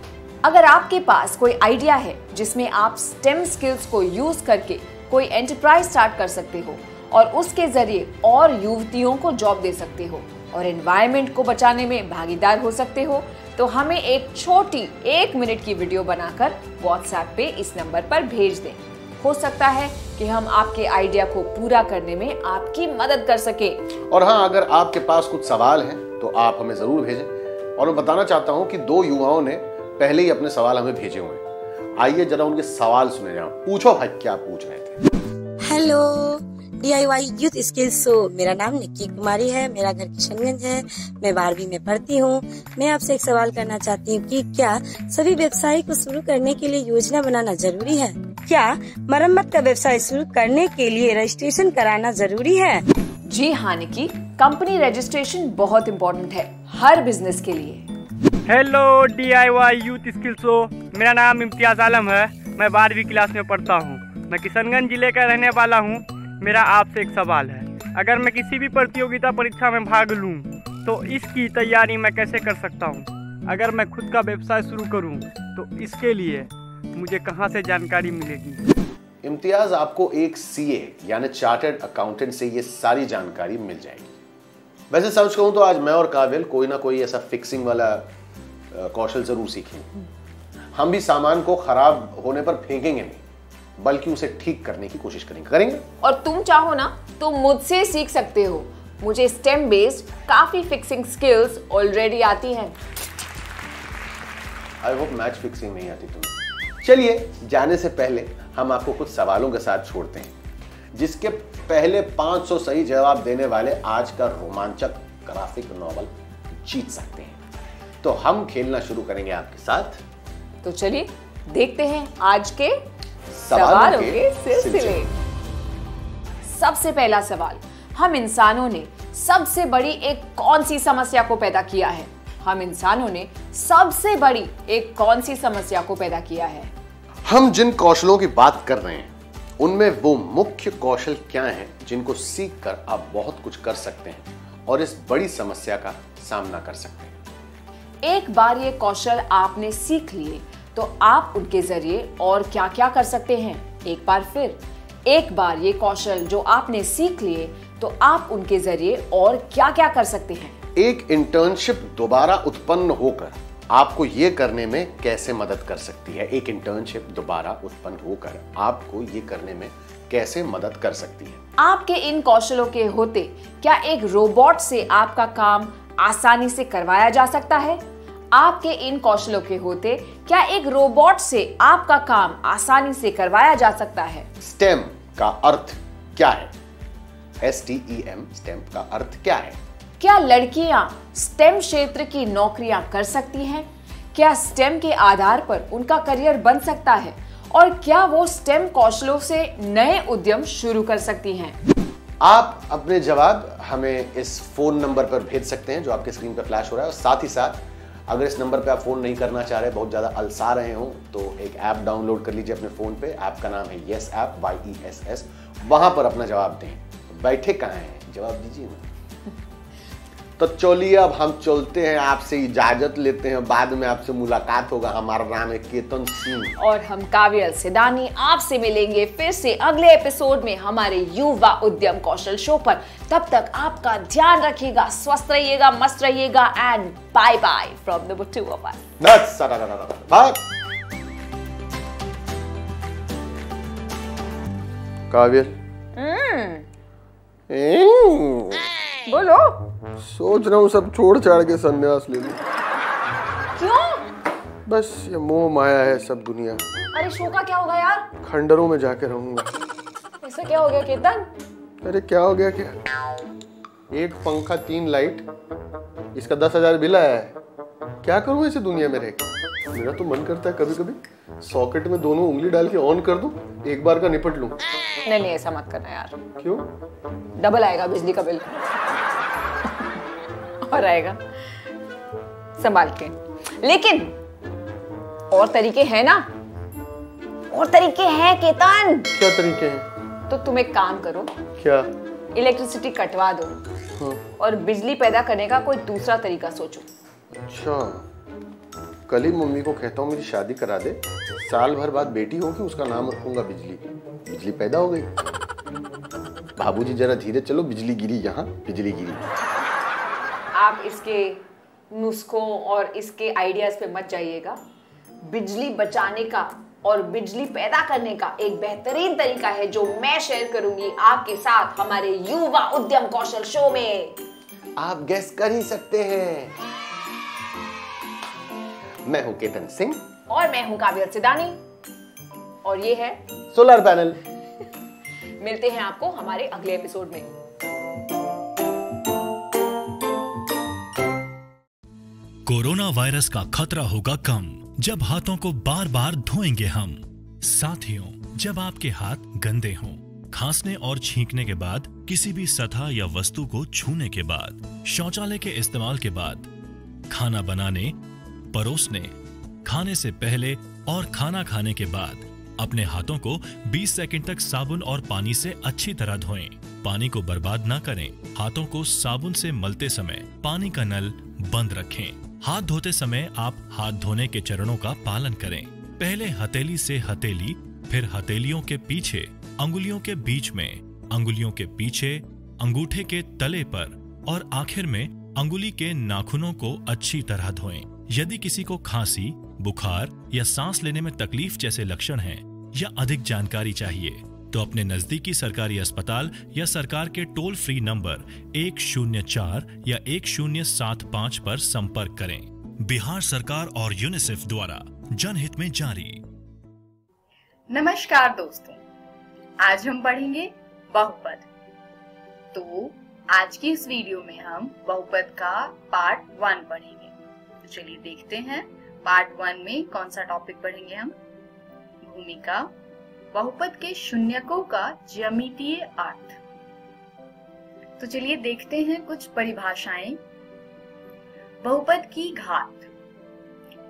Speaker 3: अगर आपके पास कोई आइडिया है जिसमें आप स्टेम स्किल्स को यूज करके कोई एंटरप्राइज स्टार्ट कर सकते हो और उसके जरिए और युवतियों को जॉब दे सकते हो और एनवायरनमेंट को बचाने में भागीदार हो सकते हो, तो हमें एक छोटी 1 मिनट की वीडियो बनाकर व्हाट्सएप पे इस नंबर पर भेज दें। हो सकता है कि हम आपके आइडिया को पूरा करने में आपकी मदद कर सके।
Speaker 2: और हाँ, अगर आपके पास कुछ सवाल हैं तो आप हमें जरूर भेजें। और मैं बताना चाहता हूँ कि 2 युवाओं ने पहले ही अपने सवाल हमें भेजे हुए हैं। आइए जरा उनके सवाल सुने जाएं। पूछो भाई, क्या पूछ रहे थे?
Speaker 6: Hello DIY youth skill show. मेरा नाम निक्की कुमारी है, मेरा घर किशनगंज है, मैं 12वीं में पढ़ती हूँ। मैं आपसे एक सवाल करना चाहती हूँ कि क्या सभी व्यवसाय को शुरू करने के लिए योजना बनाना जरूरी है? क्या मरम्मत का व्यवसाय शुरू करने के लिए रजिस्ट्रेशन कराना जरूरी है?
Speaker 3: जी हाँ निकी, कंपनी रजिस्ट्रेशन बहुत इम्पोर्टेंट है हर बिजनेस के लिए।
Speaker 7: Hello DIY youth skill show, मेरा नाम इम्तियाज आलम है। मैं 12वीं क्लास में पढ़ता हूँ। मैं किशनगंज जिले का रहने वाला हूँ। मेरा आपसे एक सवाल है, अगर मैं किसी भी प्रतियोगिता परीक्षा में भाग लूँ तो इसकी तैयारी मैं कैसे कर सकता हूँ? अगर मैं खुद का व्यवसाय शुरू करूँ तो इसके लिए मुझे कहाँ से जानकारी मिलेगी?
Speaker 2: इम्तियाज, आपको एक CA यानी चार्टर्ड अकाउंटेंट से ये सारी जानकारी मिल जाएगी। वैसे सच कहूं तो आज मैं और काबिल कोई ना कोई ऐसा फिक्सिंग वाला कौशल जरूर सीखेंगे। हम भी सामान को खराब होने पर फेंकेंगे नहीं, बल्कि उसे ठीक करने की कोशिश करेंगे।
Speaker 3: और तुम चाहो ना तो मुझसे सीख सकते हो। मुझे STEM बेस्ड काफी फिक्सिंग स्किल्स ऑलरेडी आती हैं।
Speaker 2: आई होप मैच फिक्सिंग नहीं आती तुम्हें। चलिए, जाने से पहले हम आपको कुछ सवालों के साथ छोड़ते हैं, जिसके पहले 500 सही जवाब देने वाले आज का रोमांचक ग्राफिक नॉवल जीत सकते हैं। तो हम खेलना शुरू करेंगे आपके साथ।
Speaker 3: तो चलिए देखते हैं आज के सवालों के सिलसिले। सबसे पहला सवाल, हम इंसानों ने सबसे बड़ी एक कौन सी समस्या को पैदा किया है? हम इंसानों ने सबसे बड़ी एक कौन सी समस्या को पैदा किया है?
Speaker 2: हम जिन कौशलों की बात कर रहे हैं उनमें वो मुख्य कौशल क्या हैं जिनको सीखकर आप बहुत कुछ कर सकते हैं और इस बड़ी समस्या का सामना कर सकते हैं।
Speaker 3: एक बार ये कौशल आपने सीख लिए तो आप उनके जरिए और क्या क्या कर सकते हैं? एक बार फिर, एक बार ये कौशल जो आपने सीख लिए तो आप उनके जरिए और क्या क्या कर सकते हैं?
Speaker 2: एक इंटर्नशिप दोबारा उत्पन्न होकर आपको ये करने में कैसे मदद कर सकती है? एक इंटर्नशिप दोबारा उत्पन्न होकर आपको ये करने में कैसे मदद कर सकती है?
Speaker 3: आपके इन कौशलों के होते क्या एक रोबोट से आपका काम आसानी से करवाया जा सकता है? आपके इन कौशलों के होते क्या एक रोबोट से आपका काम आसानी से करवाया जा सकता है?
Speaker 2: STEM का अर्थ क्या है? STEM, STEM का अर्थ क्या है?
Speaker 3: क्या लड़कियां STEM क्षेत्र की नौकरियां कर सकती हैं? क्या STEM के आधार पर उनका करियर बन सकता है? और क्या वो STEM कौशलों से नए उद्यम शुरू कर सकती हैं?
Speaker 2: आप अपने जवाब हमें इस फोन नंबर पर भेज सकते हैं जो आपके स्क्रीन पर फ्लैश हो रहा है। और साथ ही साथ अगर इस नंबर पे आप फोन नहीं करना चाह रहे, बहुत ज्यादा अलसा रहे हो, तो एक ऐप डाउनलोड कर लीजिए अपने फोन पे। ऐप का नाम है यस ऐप, YESS। वहां पर अपना जवाब दें। तो बैठे कहां हैं, जवाब दीजिए ना। तो चलिए अब हम चलते हैं, आपसे इजाजत लेते हैं। बाद में आपसे मुलाकात होगा। हमारा नाम है केतन सिंह
Speaker 3: और हम काव्य सिदानी आपसे मिलेंगे फिर से अगले एपिसोड में हमारे युवा उद्यम कौशल शो पर। तब तक आपका ध्यान रखिएगा, स्वस्थ रहिएगा, मस्त रहिएगा and bye bye from the two of us.
Speaker 2: Kavya,
Speaker 3: बोलो।
Speaker 2: सोच रहा हूँ सब छोड़ छाड़ के संन्यास ले लूं।
Speaker 3: क्यों?
Speaker 2: बस ये मोह माया है सब दुनिया।
Speaker 3: अरे शो का क्या होगा यार?
Speaker 2: खंडरों में जाके रहूंगा।
Speaker 3: ऐसा क्या हो गया केतन?
Speaker 2: अरे क्या हो गया क्या? एक पंखा 3 लाइट, इसका 10,000 बिल आया है। क्या करूं ऐसे दुनिया में रहकर? मेरा तो मन करता है कभी कभी सॉकेट में दोनों उंगली डाल के ऑन कर दूं, एक बार का निपट लूं।
Speaker 3: नहीं नहीं, ऐसा मत करना यार।
Speaker 2: क्यों?
Speaker 3: डबल आएगा बिजली का बिल और आएगा संभाल के। लेकिन और तरीके हैं ना, और तरीके हैं केतन।
Speaker 2: क्या तरीके हैं?
Speaker 3: तो तुम एक काम करो।
Speaker 2: क्या?
Speaker 3: इलेक्ट्रिसिटी कटवा दो।
Speaker 2: हाँ।
Speaker 3: और बिजली पैदा करने का कोई दूसरा तरीका सोचो।
Speaker 2: अच्छा, कल ही मम्मी को कहता हूँ मेरी शादी करा दे, साल भर बाद बेटी होगी, उसका नाम रखूंगा बिजली। बिजली पैदा हो गई। बाबूजी जरा धीरे चलो, बिजली गिरी, यहाँ बिजली गिरी।
Speaker 3: आप इसके नुस्खों और इसके आइडियाज पे मत जाइएगा। बिजली बचाने का और बिजली पैदा करने का एक बेहतरीन तरीका है जो मैं शेयर करूंगी आपके साथ हमारे युवा उद्यम कौशल शो में।
Speaker 2: आप गेस कर ही सकते हैं। मैं हूं केतन सिंह
Speaker 3: और मैं हूं काव्य सिदानी और ये है
Speaker 2: सोलर पैनल।
Speaker 3: मिलते हैं आपको हमारे अगले एपिसोड में।
Speaker 8: कोरोना वायरस का खतरा होगा कम जब हाथों को बार बार धोएंगे हम। साथियों, जब आपके हाथ गंदे हों, खांसने और छींकने के बाद, किसी भी सतह या वस्तु को छूने के बाद, शौचालय के इस्तेमाल के बाद, खाना बनाने, परोसने, खाने से पहले और खाना खाने के बाद अपने हाथों को 20 सेकंड तक साबुन और पानी से अच्छी तरह धोएं। पानी को बर्बाद न करें। हाथों को साबुन से मलते समय पानी का नल बंद रखें। हाथ धोते समय आप हाथ धोने के चरणों का पालन करें। पहले हथेली से हथेली, फिर हथेलियों के पीछे, अंगुलियों के बीच में, अंगुलियों के पीछे, अंगूठे के तले पर और आखिर में अंगुली के नाखूनों को अच्छी तरह धोएं। यदि किसी को खांसी, बुखार या सांस लेने में तकलीफ जैसे लक्षण हैं या अधिक जानकारी चाहिए तो अपने नजदीकी सरकारी अस्पताल या सरकार के टोल फ्री नंबर 104 या 1075 पर संपर्क करें। बिहार सरकार और यूनिसेफ द्वारा जनहित में जारी।
Speaker 9: नमस्कार दोस्तों, आज हम पढ़ेंगे बहुपद। तो आज की इस वीडियो में हम बहुपद का पार्ट 1 पढ़ेंगे। तो चलिए देखते हैं पार्ट 1 में कौन सा टॉपिक पढ़ेंगे हम। भूमिका, बहुपद के शून्यकों का ज्यामितीय अर्थ। तो चलिए देखते हैं कुछ परिभाषाएं। बहुपद की घात।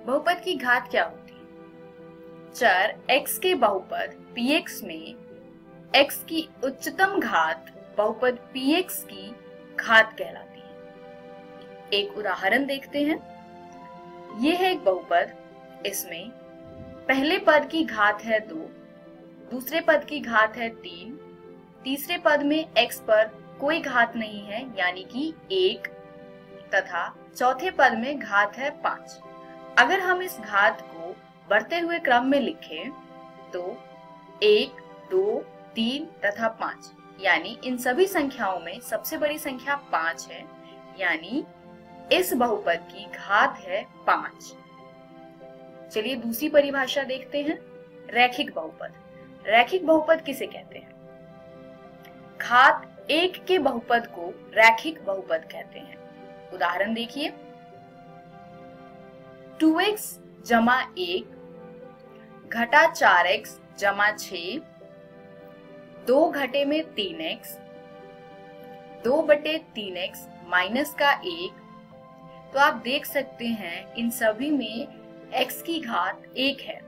Speaker 9: बहुपद की घात क्या होती है? चर x के बहुपद px में x की उच्चतम घात बहुपद px की घात कहलाती है। एक उदाहरण देखते हैं। यह है एक बहुपद, इसमें पहले पद की घात है 2, दूसरे पद की घात है 3, तीसरे पद में x पर कोई घात नहीं है यानी कि 1 तथा चौथे पद में घात है 5। अगर हम इस घात को बढ़ते हुए क्रम में लिखें तो 1, 2, 3 तथा 5, यानी इन सभी संख्याओं में सबसे बड़ी संख्या 5 है, यानी इस बहुपद की घात है 5। चलिए दूसरी परिभाषा देखते हैं। रैखिक बहुपद। रैखिक बहुपद किसे कहते हैं? घात 1 के बहुपद को रैखिक बहुपद कहते हैं। उदाहरण देखिए। 2x जमा 1 घटा 4x जमा 6, 2 घटे में 3x, 2/3x माइनस का 1। तो आप देख सकते हैं इन सभी में x की घात 1 है,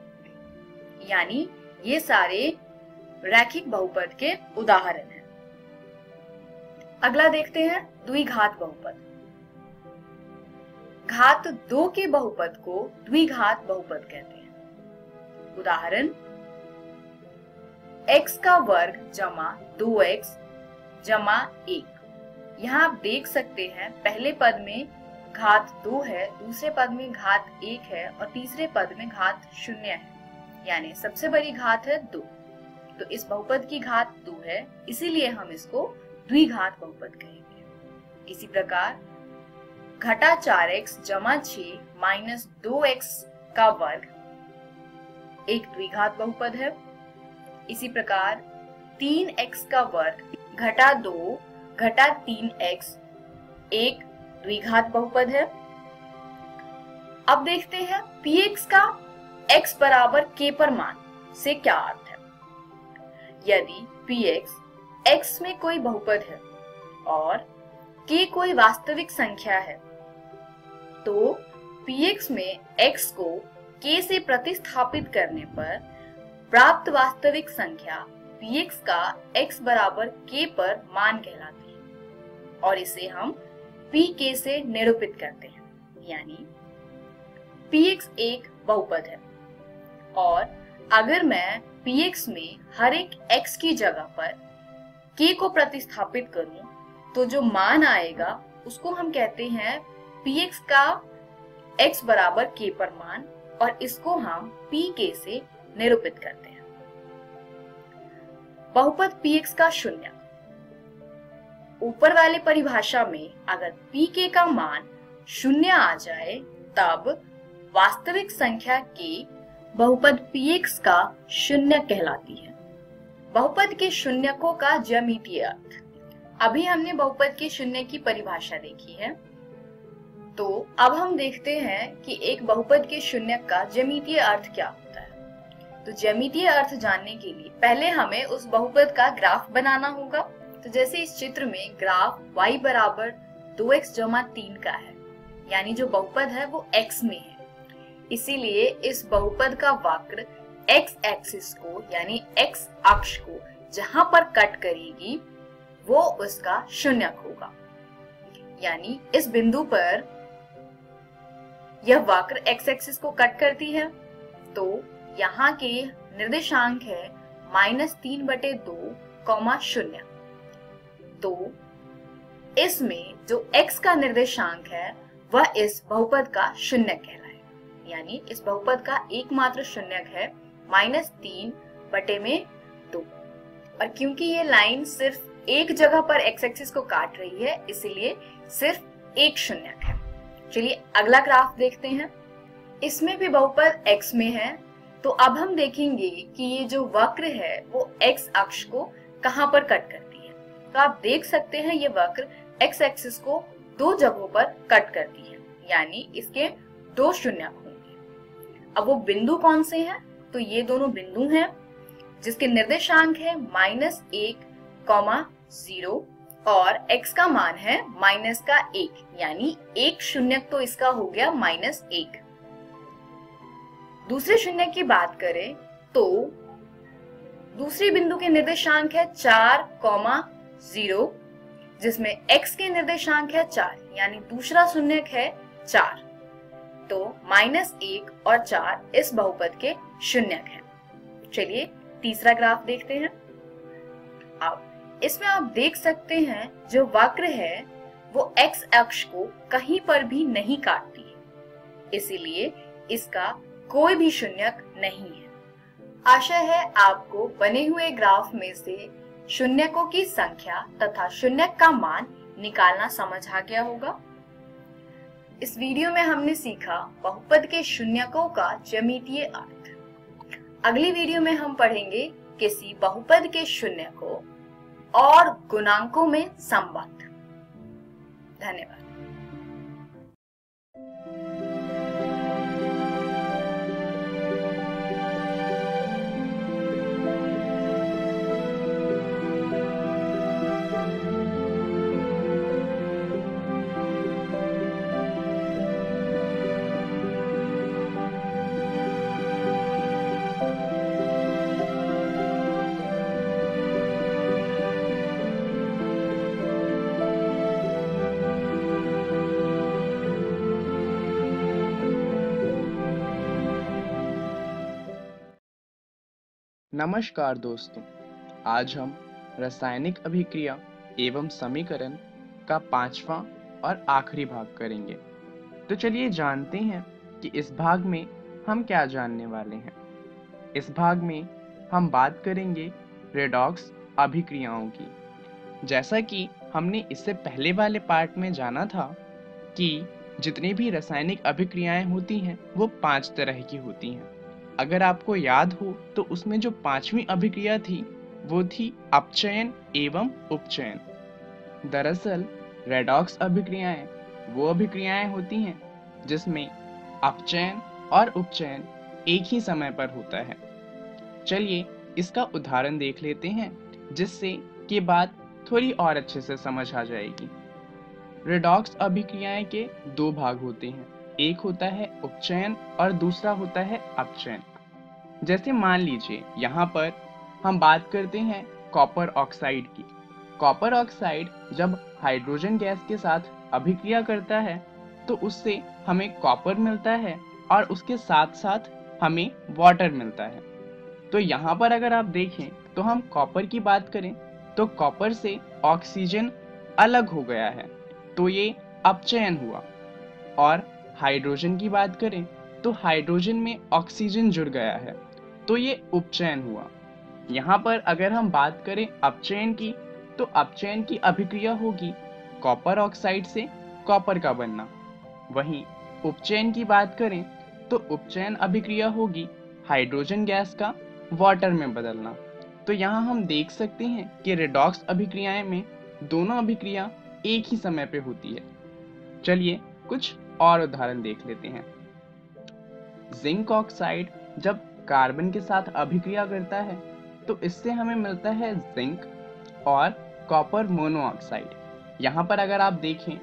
Speaker 9: यानी ये सारे रैखिक बहुपद के उदाहरण हैं। अगला देखते हैं द्विघात बहुपद। घात 2 के बहुपद को द्विघात बहुपद कहते हैं। उदाहरण x का वर्ग जमा 2x जमा 1। यहाँ आप देख सकते हैं पहले पद में घात 2 है, दूसरे पद में घात 1 है और तीसरे पद में घात 0 है, यानी सबसे बड़ी घात है 2। तो इस बहुपद की घात 2 है, इसीलिए हम इसको द्विघात बहुपद कहेंगे। इसी प्रकार घटा 4x जमा 6 माइनस 2x का वर्ग एक द्विघात बहुपद है। इसी प्रकार 3x का वर्ग घटा 2 घटा 3x एक द्विघात बहुपद है। अब देखते हैं px का x बराबर k पर मान से क्या अर्थ है। यदि px x में कोई बहुपद है और k कोई वास्तविक संख्या है तो px में x को k से प्रतिस्थापित करने पर प्राप्त वास्तविक संख्या px का x बराबर k पर मान कहलाती है और इसे हम pk से निरूपित करते हैं, यानी px एक बहुपद है और अगर मैं px में हर एक x की जगह पर k को प्रतिस्थापित करूं तो जो मान आएगा उसको हम कहते हैं px का x बराबर k पर मान और इसको हम pk से निरूपित करते हैं। बहुपद px का शून्य। ऊपर वाले परिभाषा में अगर pk का मान 0 आ जाए तब वास्तविक संख्या k बहुपद px का शून्य कहलाती है। बहुपद के शून्यकों का ज्यामितीय अर्थ। अभी हमने बहुपद के शून्य की परिभाषा देखी है, तो अब हम देखते हैं कि एक बहुपद के शून्य का ज्यामितीय अर्थ क्या होता है। तो ज्यामितीय अर्थ जानने के लिए पहले हमें उस बहुपद का ग्राफ बनाना होगा। तो जैसे इस चित्र में ग्राफ y बराबर 2x जमा 3 का है, यानी जो बहुपद है वो x में है, इसीलिए इस बहुपद का वक्र x एक्सिस को यानी x अक्ष को जहां पर कट करेगी वो उसका शून्यक होगा। यानी इस बिंदु पर यह वक्र x एक्सिस को कट करती है, तो यहाँ के निर्देशांक है -3/2, 0। तो इसमें जो x का निर्देशांक है वह इस बहुपद का शून्यक कहलाएगा। यानी इस बहुपद का एकमात्र शून्यक है -3/2। और क्योंकि ये लाइन सिर्फ एक जगह पर x एक्सिस को काट रही है, इसलिए सिर्फ एक शून्यक है। चलिए अगला ग्राफ देखते हैं। इसमें भी बहुपद x में है, तो अब हम देखेंगे कि ये जो वक्र है वो x अक्ष को कहां पर कट करती है। तो आप देख सकते हैं ये वक्र x एक्सिस को 2 जगहों पर कट करती है, यानी इसके 2 शून्यक होंगे। अब वो बिंदु कौन से हैं? तो ये दोनों बिंदु हैं जिसके निर्देशांक है -1, 0 और x का मान है -1, यानी एक शून्यक तो इसका हो गया -1। दूसरे शून्यक की बात करें तो दूसरी बिंदु के निर्देशांक है 4, 0, जिसमें x के निर्देशांक है 4, यानी दूसरा शून्यक है 4। तो -1 और 4 इस बहुपद के शून्यक हैं। चलिए तीसरा ग्राफ देखते हैं। अब इसमें आप देख सकते हैं जो वक्र है वो x अक्ष को कहीं पर भी नहीं काटती है, इसीलिए इसका कोई भी शून्यक नहीं है। आशा है आपको बने हुए ग्राफ में से शून्यकों की संख्या तथा शून्यक का मान निकालना समझ आ गया होगा। इस वीडियो में हमने सीखा बहुपद के शून्यकों का ज्यामितीय अर्थ। अगली वीडियो में हम पढ़ेंगे किसी बहुपद के शून्यकों और गुणांकों में संबंध। धन्यवाद।
Speaker 10: नमस्कार दोस्तों, आज हम रासायनिक अभिक्रिया एवं समीकरण का 5वां और आखिरी भाग करेंगे। तो चलिए जानते हैं कि इस भाग में हम क्या जानने वाले हैं। इस भाग में हम बात करेंगे रेडॉक्स अभिक्रियाओं की। जैसा कि हमने इससे पहले वाले पार्ट में जाना था कि जितनी भी रासायनिक अभिक्रियाएं होती हैं वो 5 तरह की होती हैं। अगर आपको याद हो तो उसमें जो 5वीं अभिक्रिया थी वो थी अपचयन एवं उपचयन। दरअसल रेडॉक्स अभिक्रियाएं वो अभिक्रियाएं होती हैं जिसमें अपचयन और उपचयन एक ही समय पर होता है। चलिए इसका उदाहरण देख लेते हैं, जिससे कि बात थोड़ी और अच्छे से समझ आ जाएगी। रेडॉक्स अभिक्रियाएं के 2 भाग होते हैं, एक होता है उपचयन और दूसरा होता है अपचयन। जैसे मान लीजिए यहाँ पर हम बात करते हैं कॉपर ऑक्साइड की। कॉपर ऑक्साइड जब हाइड्रोजन गैस के साथ अभिक्रिया करता है तो उससे हमें कॉपर मिलता है और उसके साथ साथ हमें वाटर मिलता है। तो यहाँ पर अगर आप देखें तो हम कॉपर की बात करें तो कॉपर से ऑक्सीजन अलग हो गया है, तो ये अपचयन हुआ। और हाइड्रोजन की बात करें तो हाइड्रोजन में ऑक्सीजन जुड़ गया है, तो ये उपचयन हुआ। यहाँ पर अगर हम बात करें अपचयन की तो अपचयन की अभिक्रिया होगी कॉपर ऑक्साइड से कॉपर का बनना। वहीं उपचयन की बात करें तो उपचयन अभिक्रिया होगी हाइड्रोजन गैस का वाटर में बदलना। तो यहाँ हम देख सकते हैं कि रेडॉक्स अभिक्रियाएं में दोनों अभिक्रिया एक ही समय पे होती है। चलिए कुछ और उदाहरण देख लेते हैं। जिंक ऑक्साइड जब कार्बन के साथ अभिक्रिया करता है तो इससे हमें मिलता है जिंक और कॉपर मोनोऑक्साइड। यहाँ पर अगर आप देखें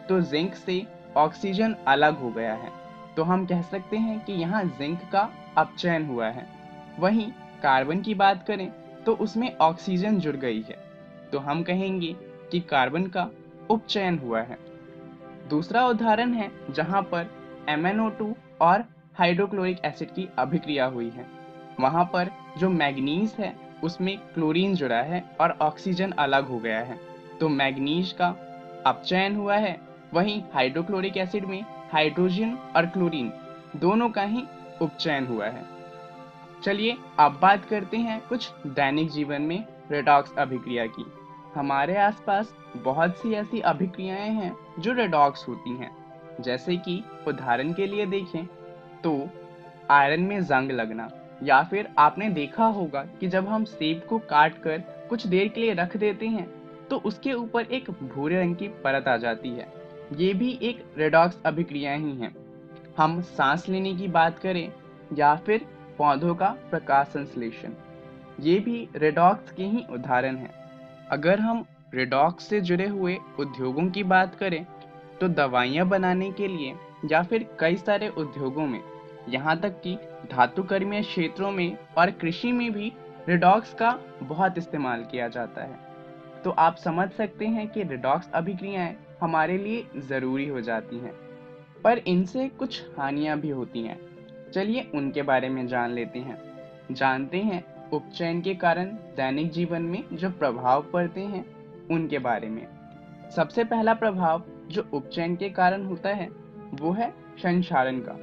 Speaker 10: तो जिंक से ऑक्सीजन अलग हो गया है, तो हम कह सकते हैं कि यहाँ जिंक का अपचयन हुआ है। वहीं कार्बन की बात करें तो उसमें ऑक्सीजन जुड़ गई है, तो हम कहेंगे कि कार्बन का उपचयन हुआ है। दूसरा उदाहरण है जहाँ पर MnO2 और हाइड्रोक्लोरिक एसिड की अभिक्रिया हुई है। वहाँ पर जो मैग्नीज है उसमें क्लोरीन जुड़ा है और ऑक्सीजन अलग हो गया है, तो मैग्नीज का अपचयन हुआ है। वहीं हाइड्रोक्लोरिक एसिड में हाइड्रोजन और क्लोरीन दोनों का ही उपचयन हुआ है। चलिए अब बात करते हैं कुछ दैनिक जीवन में रेडॉक्स अभिक्रिया की। हमारे आसपास बहुत सी ऐसी अभिक्रियाएं हैं जो रेडॉक्स होती हैं, जैसे कि उदाहरण के लिए देखें तो आयरन में जंग लगना, या फिर आपने देखा होगा कि जब हम सेब को काट कर कुछ देर के लिए रख देते हैं तो उसके ऊपर एक भूरे रंग की परत आ जाती है। ये भी एक रेडॉक्स अभिक्रिया ही है। हम सांस लेने की बात करें या फिर पौधों का प्रकाश संश्लेषण, ये भी रेडॉक्स के ही उदाहरण हैं। अगर हम रेडॉक्स से जुड़े हुए उद्योगों की बात करें तो दवाइयाँ बनाने के लिए या फिर कई सारे उद्योगों में, यहाँ तक कि धातुकर्मीय क्षेत्रों में और कृषि में भी रेडॉक्स का बहुत इस्तेमाल किया जाता है। तो आप समझ सकते हैं कि रेडॉक्स अभिक्रियाएं हमारे लिए ज़रूरी हो जाती हैं, पर इनसे कुछ हानियां भी होती हैं। चलिए उनके बारे में जान लेते हैं। जानते हैं उपचयन के कारण दैनिक जीवन में जो प्रभाव पड़ते हैं उनके बारे में। सबसे पहला प्रभाव जो उपचयन के कारण होता है वो है संक्षारण का।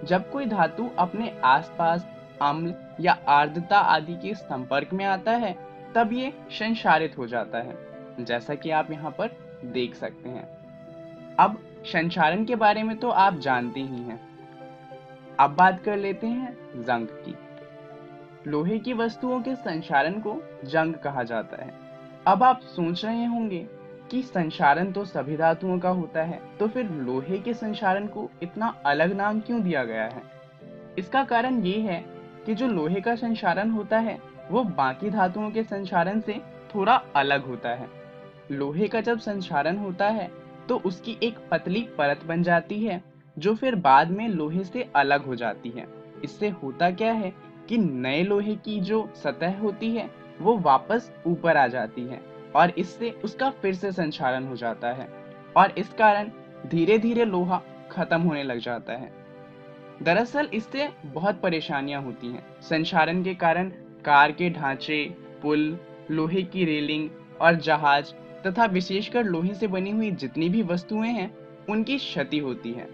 Speaker 10: जब कोई धातु अपने आसपास अम्ल या आर्द्रता आदि के संपर्क में आता है तब ये संक्षारित हो जाता है, जैसा कि आप यहाँ पर देख सकते हैं। अब संक्षारण के बारे में तो आप जानते ही हैं। अब बात कर लेते हैं जंग की। लोहे की वस्तुओं के संक्षारण को जंग कहा जाता है। अब आप सोच रहे होंगे कि संक्षारण तो सभी धातुओं का होता है, तो फिर लोहे के संक्षारण को इतना अलग नाम क्यों दिया गया है? इसका कारण ये है कि जो लोहे का संक्षारण होता है वो बाकी धातुओं के संक्षारण से थोड़ा अलग होता है। लोहे का जब संक्षारण होता है तो उसकी एक पतली परत बन जाती है जो फिर बाद में लोहे से अलग हो जाती है। इससे होता क्या है कि नए लोहे की जो सतह होती है वो वापस ऊपर आ जाती है और इससे उसका फिर से संक्षारण हो जाता है और इस कारण धीरे धीरे लोहा खत्म होने लग जाता है। दरअसल इससे बहुत परेशानियां होती हैं। संक्षारण के कारण कार के ढांचे, पुल, लोहे की रेलिंग और जहाज तथा विशेषकर लोहे से बनी हुई जितनी भी वस्तुएं हैं उनकी क्षति होती है।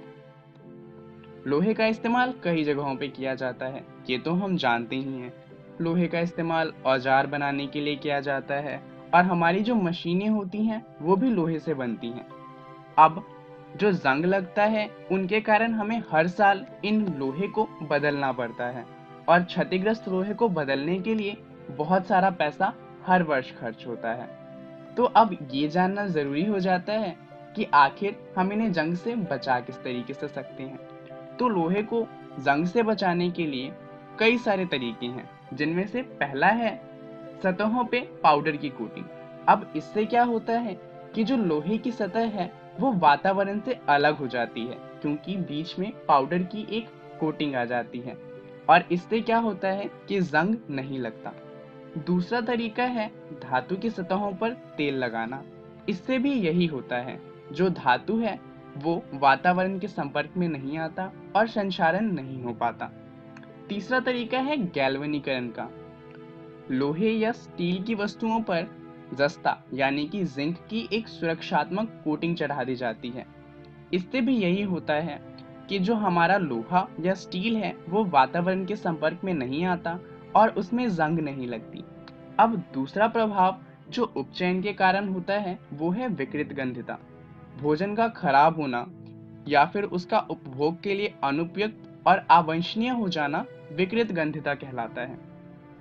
Speaker 10: लोहे का इस्तेमाल कई जगहों पे किया जाता है, ये तो हम जानते ही हैं। लोहे का इस्तेमाल औजार बनाने के लिए किया जाता है और हमारी जो मशीनें होती हैं वो भी लोहे से बनती हैं। अब जो जंग लगता है उनके कारण हमें हर साल इन लोहे को बदलना पड़ता है और क्षतिग्रस्त लोहे को बदलने के लिए बहुत सारा पैसा हर वर्ष खर्च होता है। तो अब ये जानना जरूरी हो जाता है कि आखिर हम इन्हें जंग से बचा किस तरीके से सकते हैं। तो लोहे को जंग से बचाने के लिए कई सारे तरीके हैं, जिनमें से पहला है सतहों पे पाउडर की कोटिंग। अब इससे क्या होता है कि जो लोहे की सतह है वो वातावरण से अलग हो जाती है क्योंकि बीच में पाउडर की एक कोटिंग आ जाती है और इससे क्या होता है कि जंग नहीं लगता। दूसरा तरीका है धातु की सतहों पर तेल लगाना। इससे भी यही होता है, जो धातु है वो वातावरण के संपर्क में नहीं आता और संक्षारण नहीं हो पाता। तीसरा तरीका है गैल्वेनीकरण का। लोहे या स्टील की वस्तुओं पर जस्ता यानी कि जिंक की एक सुरक्षात्मक कोटिंग चढ़ा दी जाती है। इससे भी यही होता है कि जो हमारा लोहा या स्टील है वो वातावरण के संपर्क में नहीं आता और उसमें जंग नहीं लगती। अब दूसरा प्रभाव जो उपचयन के कारण होता है वो है विकृत गंधिता। भोजन का खराब होना या फिर उसका उपभोग के लिए अनुपयुक्त और अवांछनीय हो जाना विकृत गंधिता कहलाता है।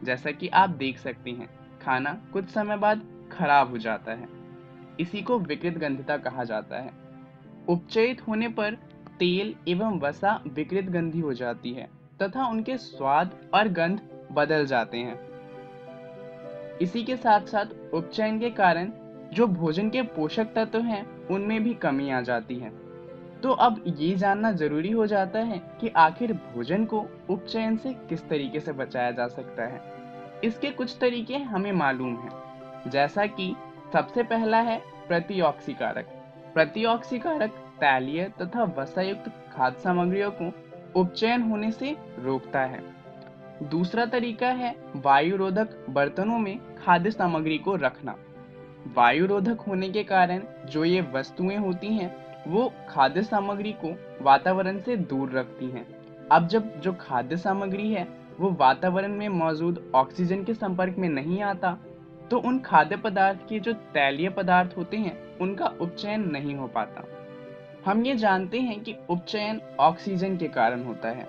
Speaker 10: जैसा कि आप देख सकते हैं, खाना कुछ समय बाद खराब हो जाता है, इसी को विकृत गंधिता कहा जाता है। उपचयित होने पर तेल एवं वसा विकृत गंधी हो जाती है तथा उनके स्वाद और गंध बदल जाते हैं। इसी के साथ साथ उपचयन के कारण जो भोजन के पोषक तत्व हैं उनमें भी कमी आ जाती है। तो अब ये जानना जरूरी हो जाता है कि आखिर भोजन को उपचयन से किस तरीके से बचाया जा सकता है। इसके कुछ तरीके हमें मालूम हैं, जैसा कि सबसे पहला है प्रतिऑक्सीकारक। प्रतिऑक्सीकारक तैलीय तथा वसायुक्त खाद्य सामग्रियों को उपचयन होने से रोकता है। दूसरा तरीका है वायुरोधक बर्तनों में खाद्य सामग्री को रखना। वायुरोधक होने के कारण जो ये वस्तुएं होती हैं वो खाद्य सामग्री को वातावरण से दूर रखती हैं। अब जब जो खाद्य सामग्री है वो वातावरण में मौजूद ऑक्सीजन के संपर्क में नहीं आता तो उन खाद्य पदार्थ के जो तैलीय पदार्थ होते हैं उनका उपचयन नहीं हो पाता। हम ये जानते हैं कि उपचयन ऑक्सीजन के कारण होता है,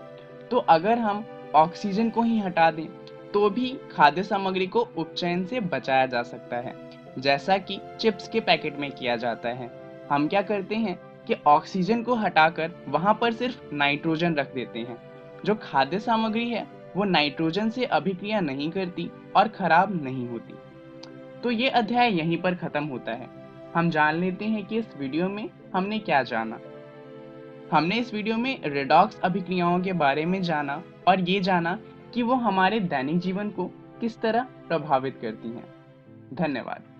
Speaker 10: तो अगर हम ऑक्सीजन को ही हटा दें तो भी खाद्य सामग्री को उपचयन से बचाया जा सकता है, जैसा कि चिप्स के पैकेट में किया जाता है। हम क्या करते हैं कि ऑक्सीजन को हटाकर वहां पर सिर्फ नाइट्रोजन रख देते हैं। जो खाद्य सामग्री है वो नाइट्रोजन से अभिक्रिया नहीं करती और खराब नहीं होती। तो ये अध्याय यहीं पर खत्म होता है। हम जान लेते हैं कि इस वीडियो में हमने क्या जाना। हमने इस वीडियो में रेडॉक्स अभिक्रियाओं के बारे में जाना और ये जाना कि वो हमारे दैनिक जीवन को किस तरह प्रभावित करती हैं। धन्यवाद।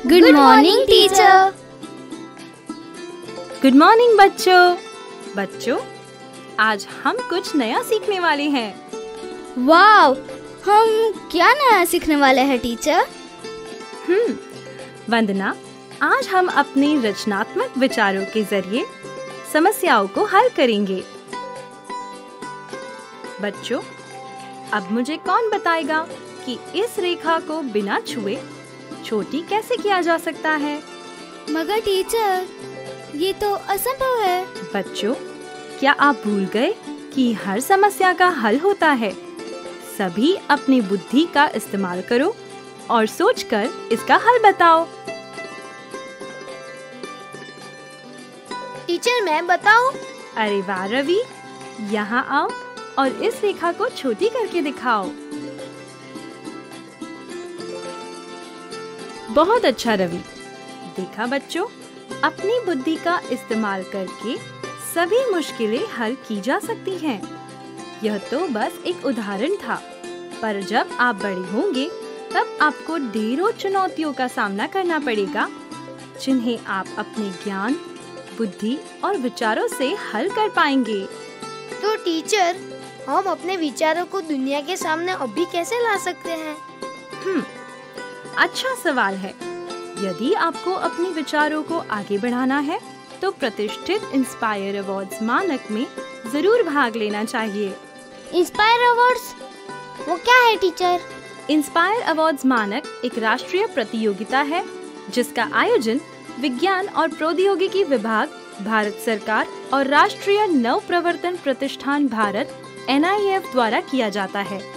Speaker 11: Good morning teacher.
Speaker 12: Good morning बच्चों, आज हम कुछ नया सीखने वाले हैं।
Speaker 11: वाव, हम क्या नया सीखने वाले हैं टीचर?
Speaker 12: वंदना, आज हम अपने रचनात्मक विचारों के जरिए समस्याओं को हल करेंगे। बच्चों, अब मुझे कौन बताएगा कि इस रेखा को बिना छुए छोटी कैसे किया जा सकता है?
Speaker 11: मगर टीचर, ये तो असंभव है।
Speaker 12: बच्चों, क्या आप भूल गए कि हर समस्या का हल होता है? सभी अपनी बुद्धि का इस्तेमाल करो और सोचकर इसका हल बताओ।
Speaker 11: टीचर, मैं बताऊं?
Speaker 12: अरे वाह रवि, यहाँ आओ और इस रेखा को छोटी करके दिखाओ। बहुत अच्छा रवि। देखा बच्चों, अपनी बुद्धि का इस्तेमाल करके सभी मुश्किलें हल की जा सकती हैं। यह तो बस एक उदाहरण था, पर जब आप बड़े होंगे तब आपको ढेरों चुनौतियों का सामना करना पड़ेगा, जिन्हें आप अपने ज्ञान, बुद्धि और विचारों से हल कर पाएंगे।
Speaker 11: तो टीचर, हम अपने विचारों को दुनिया के सामने अभी कैसे ला सकते हैं?
Speaker 12: अच्छा सवाल है। यदि आपको अपने विचारों को आगे बढ़ाना है तो प्रतिष्ठित इंस्पायर अवार्ड्स मानक में जरूर भाग लेना चाहिए।
Speaker 11: इंस्पायर अवार्ड्स वो क्या है टीचर?
Speaker 12: इंस्पायर अवार्ड्स मानक एक राष्ट्रीय प्रतियोगिता है जिसका आयोजन विज्ञान और प्रौद्योगिकी विभाग, भारत सरकार और राष्ट्रीय नव प्रवर्तन प्रतिष्ठान भारत NIF द्वारा किया जाता है।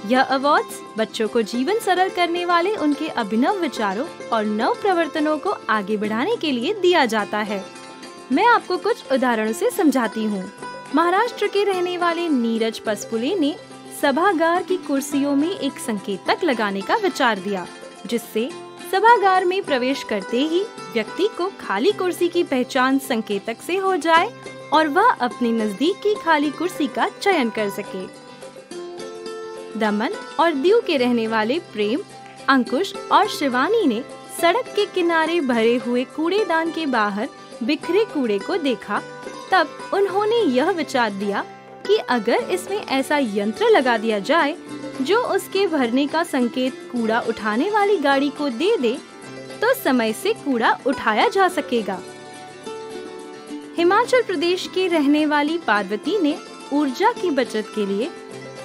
Speaker 12: यह अवार्ड्स बच्चों को जीवन सरल करने वाले उनके अभिनव विचारों और नव प्रवर्तनों को आगे बढ़ाने के लिए दिया जाता है। मैं आपको कुछ उदाहरणों से समझाती हूँ। महाराष्ट्र के रहने वाले नीरज पसपुले ने सभागार की कुर्सियों में एक संकेतक लगाने का विचार दिया, जिससे सभागार में प्रवेश करते ही व्यक्ति को खाली कुर्सी की पहचान संकेतक से हो जाए और वह अपने नजदीक की खाली कुर्सी का चयन कर सके। दमन और दीव के रहने वाले प्रेम, अंकुश और शिवानी ने सड़क के किनारे भरे हुए कूड़ेदान के बाहर बिखरे कूड़े को देखा। तब उन्होंने यह विचार दिया कि अगर इसमें ऐसा यंत्र लगा दिया जाए जो उसके भरने का संकेत कूड़ा उठाने वाली गाड़ी को दे दे, तो समय से कूड़ा उठाया जा सकेगा। हिमाचल प्रदेश की रहने वाली पार्वती ने ऊर्जा की बचत के लिए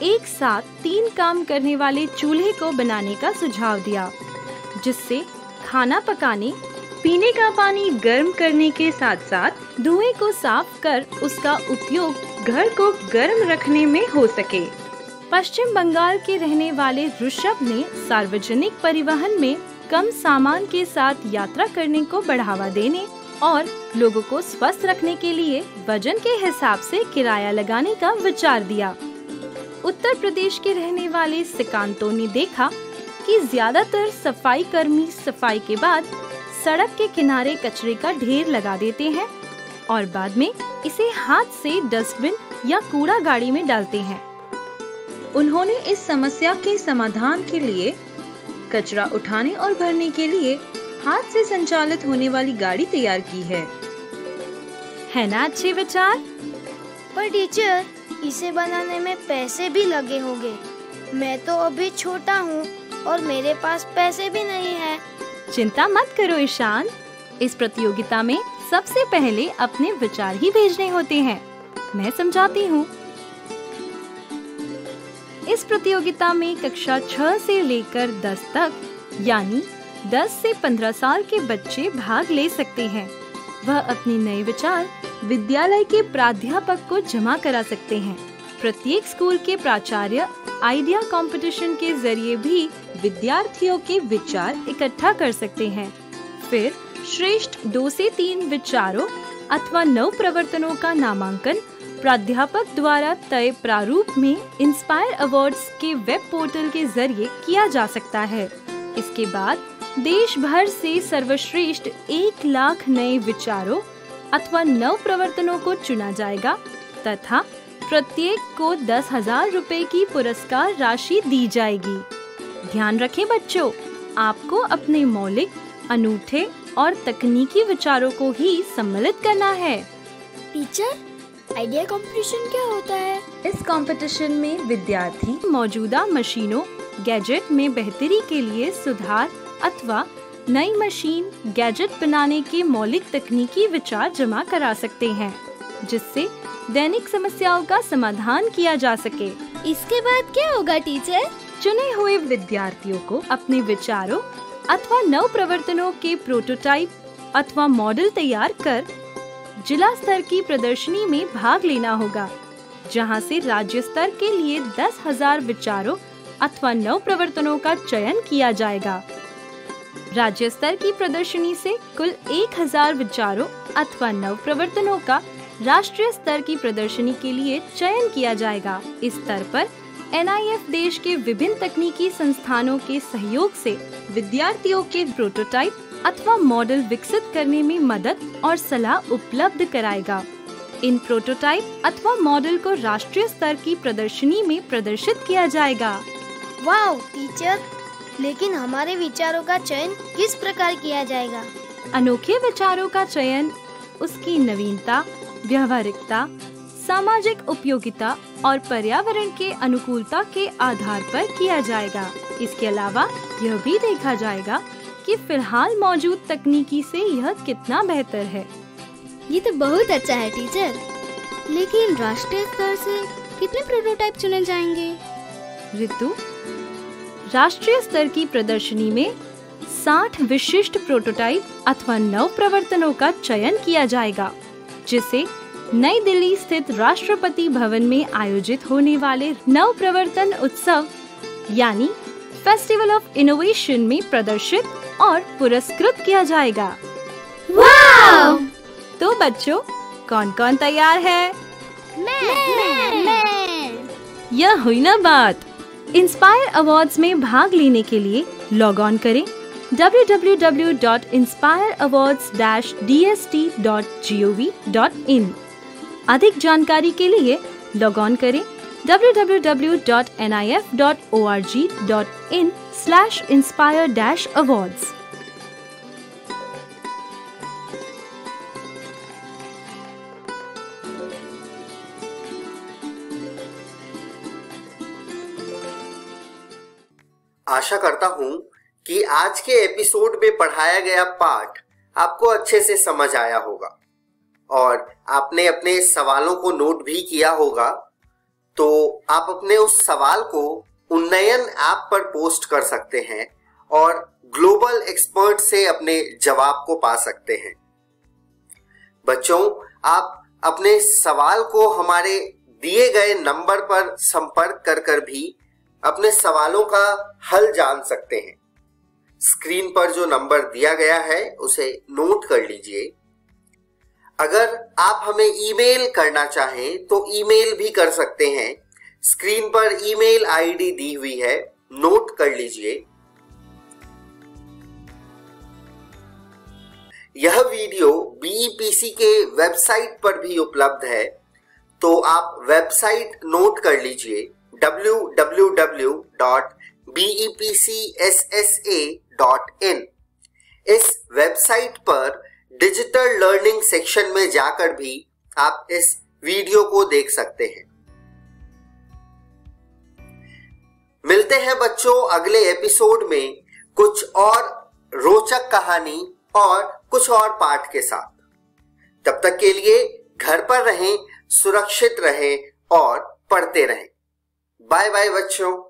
Speaker 12: एक साथ 3 काम करने वाले चूल्हे को बनाने का सुझाव दिया, जिससे खाना पकाने, पीने का पानी गर्म करने के साथ साथ धुएं को साफ कर उसका उपयोग घर को गर्म रखने में हो सके। पश्चिम बंगाल के रहने वाले ऋषभ ने सार्वजनिक परिवहन में कम सामान के साथ यात्रा करने को बढ़ावा देने और लोगों को स्वस्थ रखने के लिए वजन के हिसाब से किराया लगाने का विचार दिया। उत्तर प्रदेश के रहने वाले सिकांतो ने देखा कि ज्यादातर सफाई कर्मी सफाई के बाद सड़क के किनारे कचरे का ढेर लगा देते हैं और बाद में इसे हाथ से डस्टबिन या कूड़ा गाड़ी में डालते हैं।
Speaker 5: उन्होंने इस समस्या के समाधान के लिए कचरा उठाने और भरने के लिए हाथ से संचालित होने वाली गाड़ी तैयार की है
Speaker 12: ना अच्छे विचार?
Speaker 11: पर टीचर, इसे बनाने में पैसे भी लगे होंगे। मैं तो अभी छोटा हूँ और मेरे पास पैसे भी नहीं है।
Speaker 12: चिंता मत करो ईशान, इस प्रतियोगिता में सबसे पहले अपने विचार ही भेजने होते हैं। मैं समझाती हूँ। इस प्रतियोगिता में कक्षा 6 से लेकर 10 तक यानी 10 से 15 साल के बच्चे भाग ले सकते हैं। वह अपने नए विचार विद्यालय के प्राध्यापक को जमा करा सकते हैं। प्रत्येक स्कूल के प्राचार्य आइडिया कंपटीशन के जरिए भी विद्यार्थियों के विचार इकट्ठा कर सकते हैं। फिर श्रेष्ठ 2 से 3 विचारों अथवा नव प्रवर्तनों का नामांकन प्राध्यापक द्वारा तय प्रारूप में इंस्पायर अवार्ड्स के वेब पोर्टल के जरिए किया जा सकता है। इसके बाद देश भर से सर्वश्रेष्ठ 1 लाख नए विचारों अथवा नव प्रवर्तनों को चुना जाएगा तथा प्रत्येक को 10,000 रुपए की पुरस्कार राशि दी जाएगी। ध्यान रखें बच्चों, आपको अपने मौलिक, अनूठे और तकनीकी विचारों को ही सम्मिलित करना है।
Speaker 11: टीचर, आइडिया कंपटीशन क्या होता है?
Speaker 12: इस कंपटीशन में विद्यार्थी मौजूदा मशीनों, गैजेट में बेहतरी के लिए सुधार अथवा नई मशीन, गैजेट बनाने के मौलिक तकनीकी विचार जमा करा सकते हैं, जिससे दैनिक समस्याओं का समाधान किया जा सके।
Speaker 11: इसके बाद क्या होगा टीचर?
Speaker 12: चुने हुए विद्यार्थियों को अपने विचारों अथवा नव प्रवर्तनों के प्रोटोटाइप अथवा मॉडल तैयार कर जिला स्तर की प्रदर्शनी में भाग लेना होगा, जहां से राज्य स्तर के लिए 10,000 विचारों अथवा नव प्रवर्तनों का चयन किया जाएगा। राज्य स्तर की प्रदर्शनी से कुल 1,000 विचारों अथवा नव प्रवर्तनों का राष्ट्रीय स्तर की प्रदर्शनी के लिए चयन किया जाएगा। इस स्तर पर NIF देश के विभिन्न तकनीकी संस्थानों के सहयोग से विद्यार्थियों के प्रोटोटाइप अथवा मॉडल विकसित करने में मदद और सलाह उपलब्ध कराएगा। इन प्रोटोटाइप अथवा मॉडल को राष्ट्रीय स्तर की प्रदर्शनी में प्रदर्शित किया जाएगा।
Speaker 11: वाह टीचर, लेकिन हमारे विचारों का चयन किस प्रकार किया जाएगा?
Speaker 12: अनोखे विचारों का चयन उसकी नवीनता, व्यावहारिकता, सामाजिक उपयोगिता और पर्यावरण के अनुकूलता के आधार पर किया जाएगा। इसके अलावा यह भी देखा जाएगा कि फिलहाल मौजूद तकनीकी से यह कितना बेहतर है।
Speaker 11: ये तो बहुत अच्छा है टीचर, लेकिन राष्ट्रीय स्तर से कितने प्रोटोटाइप चुने जाएंगे?
Speaker 12: ऋतु, राष्ट्रीय स्तर की प्रदर्शनी में 60 विशिष्ट प्रोटोटाइप अथवा नव प्रवर्तनों का चयन किया जाएगा, जिसे नई दिल्ली स्थित राष्ट्रपति भवन में आयोजित होने वाले नव प्रवर्तन उत्सव यानी फेस्टिवल ऑफ इनोवेशन में प्रदर्शित और पुरस्कृत किया जाएगा।
Speaker 11: वाव!
Speaker 12: तो बच्चों, कौन कौन तैयार है?
Speaker 11: मैं।
Speaker 12: यह हुई ना बात। इंस्पायर अवार्ड्स में भाग लेने के लिए लॉग ऑन करें www.inspireawards-dst.gov.in। अधिक जानकारी के लिए लॉग ऑन करें www.nif.org.in/inspire-awards।
Speaker 1: आशा करता हूं कि आज के एपिसोड में पढ़ाया गया पाठ आपको अच्छे से समझ आया होगा और आपने अपने सवालों को नोट भी किया होगा। तो आप अपने उस सवाल को उन्नयन ऐप पर पोस्ट कर सकते हैं और ग्लोबल एक्सपर्ट से अपने जवाब को पा सकते हैं। बच्चों, आप अपने सवाल को हमारे दिए गए नंबर पर संपर्क कर भी अपने सवालों का हल जान सकते हैं। स्क्रीन पर जो नंबर दिया गया है उसे नोट कर लीजिए। अगर आप हमें ईमेल करना चाहें तो ईमेल भी कर सकते हैं। स्क्रीन पर ईमेल आईडी दी हुई है, नोट कर लीजिए। यह वीडियो बीईपीसी के वेबसाइट पर भी उपलब्ध है, तो आप वेबसाइट नोट कर लीजिए www.bepcssa.in। इस वेबसाइट पर डिजिटल लर्निंग सेक्शन में जाकर भी आप इस वीडियो को देख सकते हैं। मिलते हैं बच्चों अगले एपिसोड में कुछ और रोचक कहानी और कुछ और पाठ के साथ। तब तक के लिए घर पर रहें, सुरक्षित रहें और पढ़ते रहें। बाय बाय बच्चों।